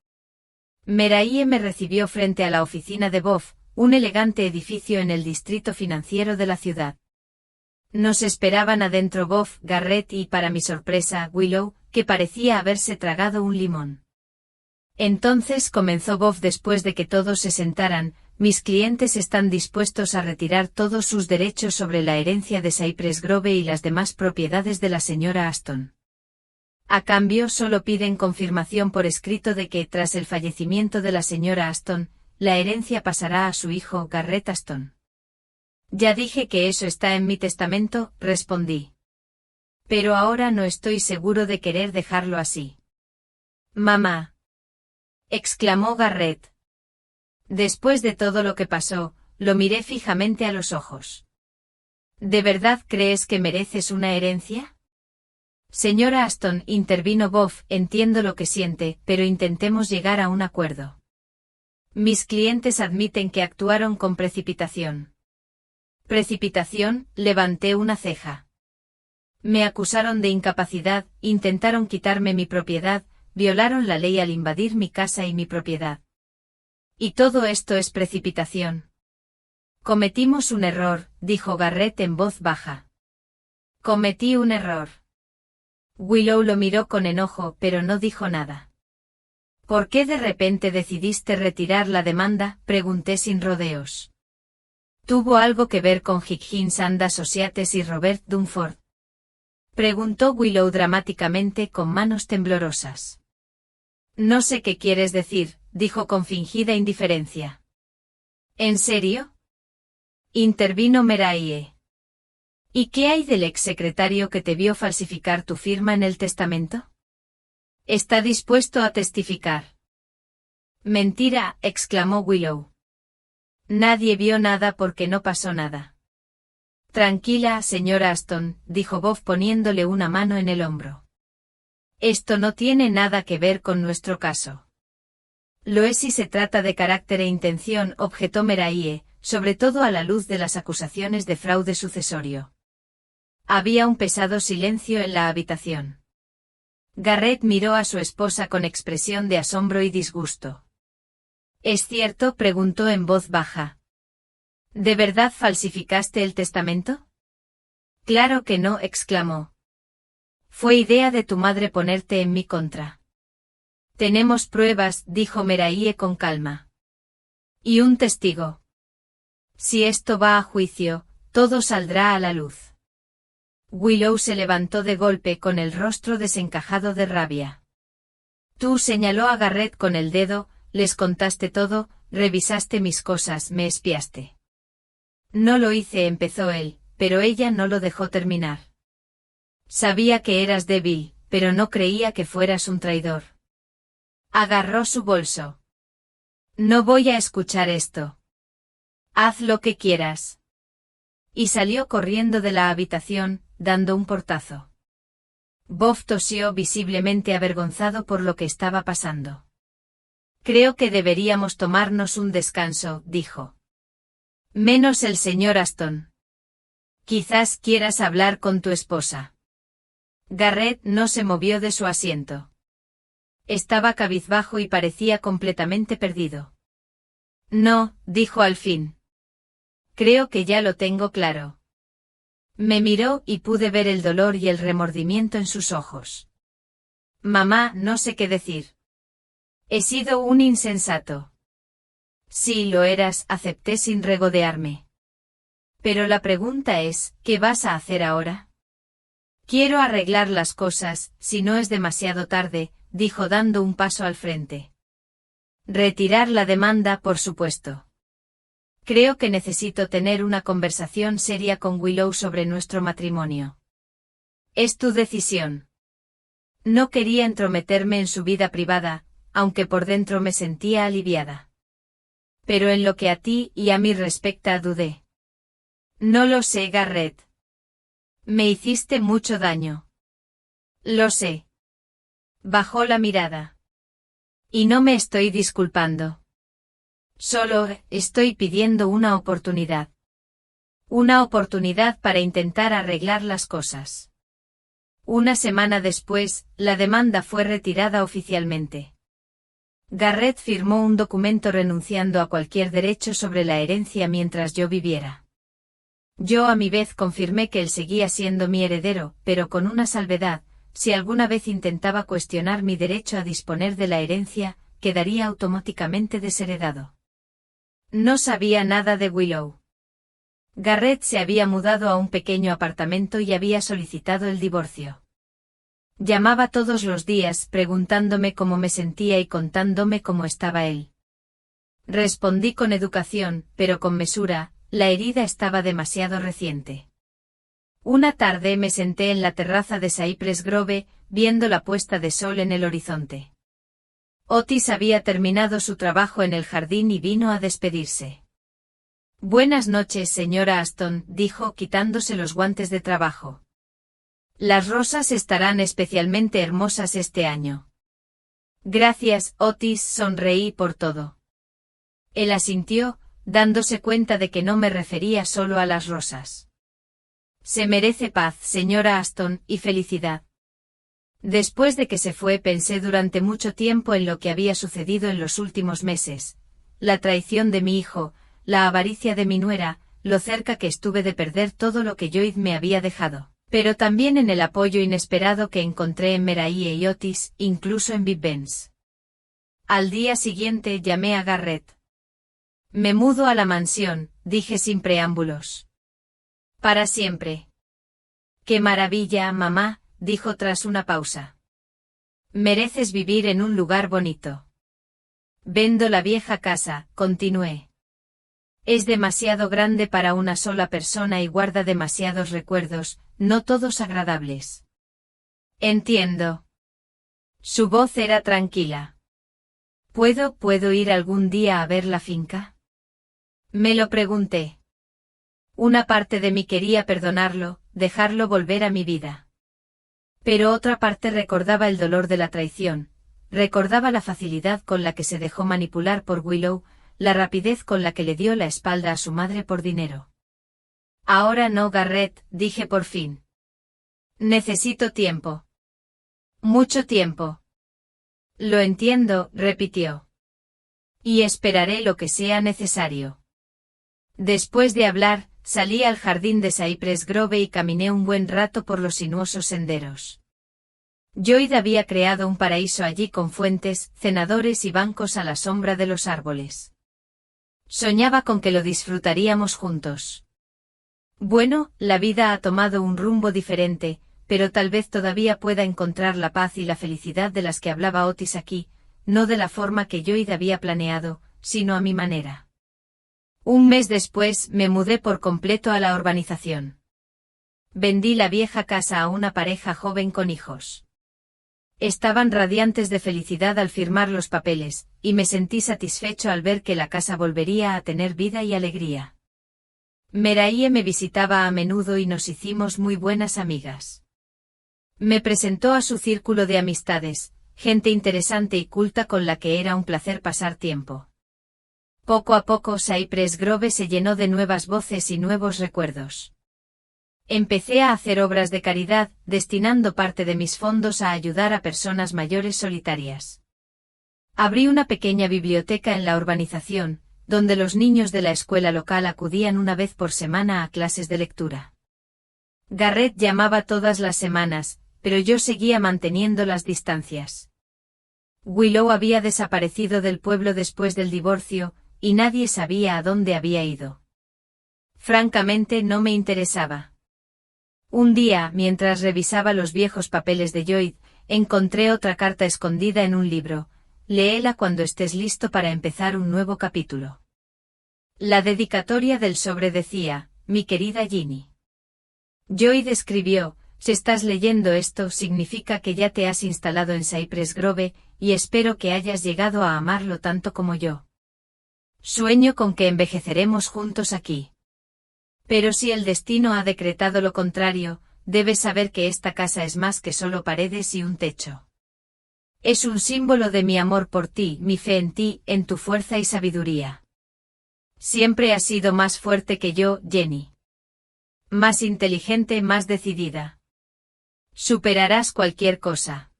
Meraye me recibió frente a la oficina de Boff, un elegante edificio en el distrito financiero de la ciudad. Nos esperaban adentro Boff, Garrett y, para mi sorpresa, Willow, que parecía haberse tragado un limón. Entonces comenzó Boff después de que todos se sentaran. Mis clientes están dispuestos a retirar todos sus derechos sobre la herencia de Cypress Grove y las demás propiedades de la señora Aston. A cambio solo piden confirmación por escrito de que, tras el fallecimiento de la señora Aston, la herencia pasará a su hijo Garrett Aston. Ya dije que eso está en mi testamento, respondí. Pero ahora no estoy seguro de querer dejarlo así. Mamá, exclamó Garrett. Después de todo lo que pasó, lo miré fijamente a los ojos. ¿De verdad crees que mereces una herencia? Señora Aston, intervino Boff, entiendo lo que siente, pero intentemos llegar a un acuerdo. Mis clientes admiten que actuaron con precipitación. ¿Precipitación? Levanté una ceja. Me acusaron de incapacidad, intentaron quitarme mi propiedad, violaron la ley al invadir mi casa y mi propiedad. Y todo esto es precipitación. Cometimos un error, dijo Garrett en voz baja. Cometí un error. Willow lo miró con enojo, pero no dijo nada. ¿Por qué de repente decidiste retirar la demanda?, pregunté sin rodeos. ¿Tuvo algo que ver con Higgins and Associates y Robert Dunford?, preguntó Willow dramáticamente con manos temblorosas. No sé qué quieres decir, dijo con fingida indiferencia. ¿En serio?, intervino Meraye. ¿Y qué hay del exsecretario que te vio falsificar tu firma en el testamento? ¿Está dispuesto a testificar? Mentira, exclamó Willow. Nadie vio nada porque no pasó nada. Tranquila, señora Aston, dijo Boff poniéndole una mano en el hombro. Esto no tiene nada que ver con nuestro caso. Lo es si se trata de carácter e intención, objetó Meraye, sobre todo a la luz de las acusaciones de fraude sucesorio. Había un pesado silencio en la habitación. Garrett miró a su esposa con expresión de asombro y disgusto. ¿Es cierto?, preguntó en voz baja. ¿De verdad falsificaste el testamento? Claro que no, exclamó. Fue idea de tu madre ponerte en mi contra. Tenemos pruebas, dijo Meraye con calma. Y un testigo. Si esto va a juicio, todo saldrá a la luz. Willow se levantó de golpe con el rostro desencajado de rabia. Tú, señaló a Garrett con el dedo, les contaste todo, revisaste mis cosas, me espiaste. No lo hice, empezó él, pero ella no lo dejó terminar. Sabía que eras débil, pero no creía que fueras un traidor. Agarró su bolso. No voy a escuchar esto. Haz lo que quieras. Y salió corriendo de la habitación, dando un portazo. Boff tosió visiblemente avergonzado por lo que estaba pasando. Creo que deberíamos tomarnos un descanso, dijo. Menos el señor Aston. Quizás quieras hablar con tu esposa. Garrett no se movió de su asiento. Estaba cabizbajo y parecía completamente perdido. No, dijo al fin. Creo que ya lo tengo claro. Me miró y pude ver el dolor y el remordimiento en sus ojos. Mamá, no sé qué decir. He sido un insensato. Sí, lo eras, acepté sin regodearme. Pero la pregunta es, ¿qué vas a hacer ahora? Quiero arreglar las cosas, si no es demasiado tarde, dijo dando un paso al frente. Retirar la demanda, por supuesto. Creo que necesito tener una conversación seria con Willow sobre nuestro matrimonio. Es tu decisión. No quería entrometerme en su vida privada, aunque por dentro me sentía aliviada. Pero en lo que a ti y a mí respecta dudé. No lo sé, Garrett. Me hiciste mucho daño. Lo sé. Bajó la mirada. Y no me estoy disculpando. Solo estoy pidiendo una oportunidad. Una oportunidad para intentar arreglar las cosas. Una semana después, la demanda fue retirada oficialmente. Garrett firmó un documento renunciando a cualquier derecho sobre la herencia mientras yo viviera. Yo a mi vez confirmé que él seguía siendo mi heredero, pero con una salvedad: si alguna vez intentaba cuestionar mi derecho a disponer de la herencia, quedaría automáticamente desheredado. No sabía nada de Willow. Garrett se había mudado a un pequeño apartamento y había solicitado el divorcio. Llamaba todos los días preguntándome cómo me sentía y contándome cómo estaba él. Respondí con educación, pero con mesura: la herida estaba demasiado reciente. Una tarde me senté en la terraza de Cypress Grove, viendo la puesta de sol en el horizonte. Otis había terminado su trabajo en el jardín y vino a despedirse. Buenas noches, señora Aston, dijo quitándose los guantes de trabajo. Las rosas estarán especialmente hermosas este año. Gracias, Otis, sonreí por todo. Él asintió, dándose cuenta de que no me refería solo a las rosas. Se merece paz, señora Aston, y felicidad. Después de que se fue pensé durante mucho tiempo en lo que había sucedido en los últimos meses: la traición de mi hijo, la avaricia de mi nuera, lo cerca que estuve de perder todo lo que Lloyd me había dejado, pero también en el apoyo inesperado que encontré en Meraí y Otis, incluso en Big Ben's. Al día siguiente llamé a Garrett. Me mudo a la mansión, dije sin preámbulos. Para siempre. ¡Qué maravilla, mamá!, dijo tras una pausa. Mereces vivir en un lugar bonito. Vendo la vieja casa, continué. Es demasiado grande para una sola persona y guarda demasiados recuerdos, no todos agradables. Entiendo. Su voz era tranquila. ¿Puedo ir algún día a ver la finca? Me lo pregunté. Una parte de mí quería perdonarlo, dejarlo volver a mi vida. Pero otra parte recordaba el dolor de la traición, recordaba la facilidad con la que se dejó manipular por Willow, la rapidez con la que le dio la espalda a su madre por dinero. Ahora no, Garrett, dije por fin. Necesito tiempo. Mucho tiempo. Lo entiendo, repitió. Y esperaré lo que sea necesario. Después de hablar, salí al jardín de Cypress Grove y caminé un buen rato por los sinuosos senderos. Lloyd había creado un paraíso allí con fuentes, cenadores y bancos a la sombra de los árboles. Soñaba con que lo disfrutaríamos juntos. Bueno, la vida ha tomado un rumbo diferente, pero tal vez todavía pueda encontrar la paz y la felicidad de las que hablaba Otis aquí, no de la forma que Lloyd había planeado, sino a mi manera. Un mes después me mudé por completo a la urbanización. Vendí la vieja casa a una pareja joven con hijos. Estaban radiantes de felicidad al firmar los papeles, y me sentí satisfecho al ver que la casa volvería a tener vida y alegría. Meraí me visitaba a menudo y nos hicimos muy buenas amigas. Me presentó a su círculo de amistades, gente interesante y culta con la que era un placer pasar tiempo. Poco a poco Cypress Grove se llenó de nuevas voces y nuevos recuerdos. Empecé a hacer obras de caridad, destinando parte de mis fondos a ayudar a personas mayores solitarias. Abrí una pequeña biblioteca en la urbanización, donde los niños de la escuela local acudían una vez por semana a clases de lectura. Garrett llamaba todas las semanas, pero yo seguía manteniendo las distancias. Willow había desaparecido del pueblo después del divorcio, y nadie sabía a dónde había ido. Francamente no me interesaba. Un día, mientras revisaba los viejos papeles de Lloyd, encontré otra carta escondida en un libro. Léela cuando estés listo para empezar un nuevo capítulo. La dedicatoria del sobre decía, mi querida Ginny. Lloyd escribió, si estás leyendo esto significa que ya te has instalado en Cypress Grove, y espero que hayas llegado a amarlo tanto como yo. Sueño con que envejeceremos juntos aquí. Pero si el destino ha decretado lo contrario, debes saber que esta casa es más que solo paredes y un techo. Es un símbolo de mi amor por ti, mi fe en ti, en tu fuerza y sabiduría. Siempre has sido más fuerte que yo, Jenny. Más inteligente, más decidida. Superarás cualquier cosa.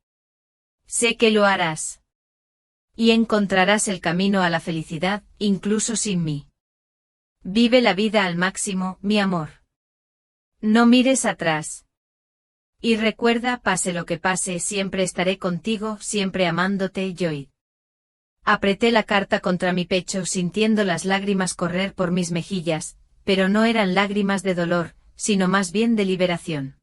Sé que lo harás. Y encontrarás el camino a la felicidad, incluso sin mí. Vive la vida al máximo, mi amor. No mires atrás. Y recuerda, pase lo que pase, siempre estaré contigo, siempre amándote, Lloyd. Apreté la carta contra mi pecho sintiendo las lágrimas correr por mis mejillas, pero no eran lágrimas de dolor, sino más bien de liberación.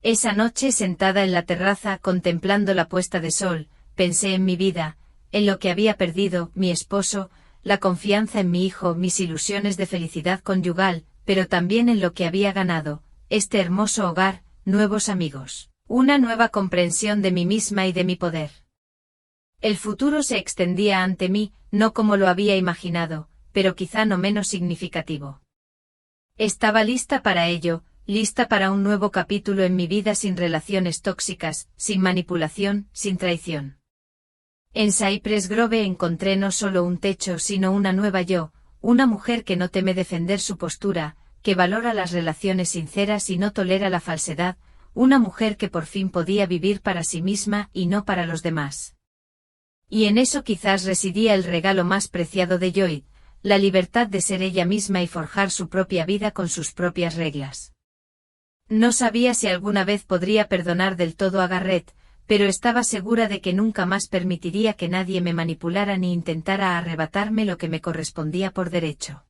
Esa noche sentada en la terraza contemplando la puesta de sol, pensé en mi vida, en lo que había perdido, mi esposo, la confianza en mi hijo, mis ilusiones de felicidad conyugal, pero también en lo que había ganado, este hermoso hogar, nuevos amigos, una nueva comprensión de mí misma y de mi poder. El futuro se extendía ante mí, no como lo había imaginado, pero quizá no menos significativo. Estaba lista para ello, lista para un nuevo capítulo en mi vida sin relaciones tóxicas, sin manipulación, sin traición. En Cypress Grove encontré no solo un techo sino una nueva yo, una mujer que no teme defender su postura, que valora las relaciones sinceras y no tolera la falsedad, una mujer que por fin podía vivir para sí misma y no para los demás. Y en eso quizás residía el regalo más preciado de Lloyd, la libertad de ser ella misma y forjar su propia vida con sus propias reglas. No sabía si alguna vez podría perdonar del todo a Garrett, pero estaba segura de que nunca más permitiría que nadie me manipulara ni intentara arrebatarme lo que me correspondía por derecho.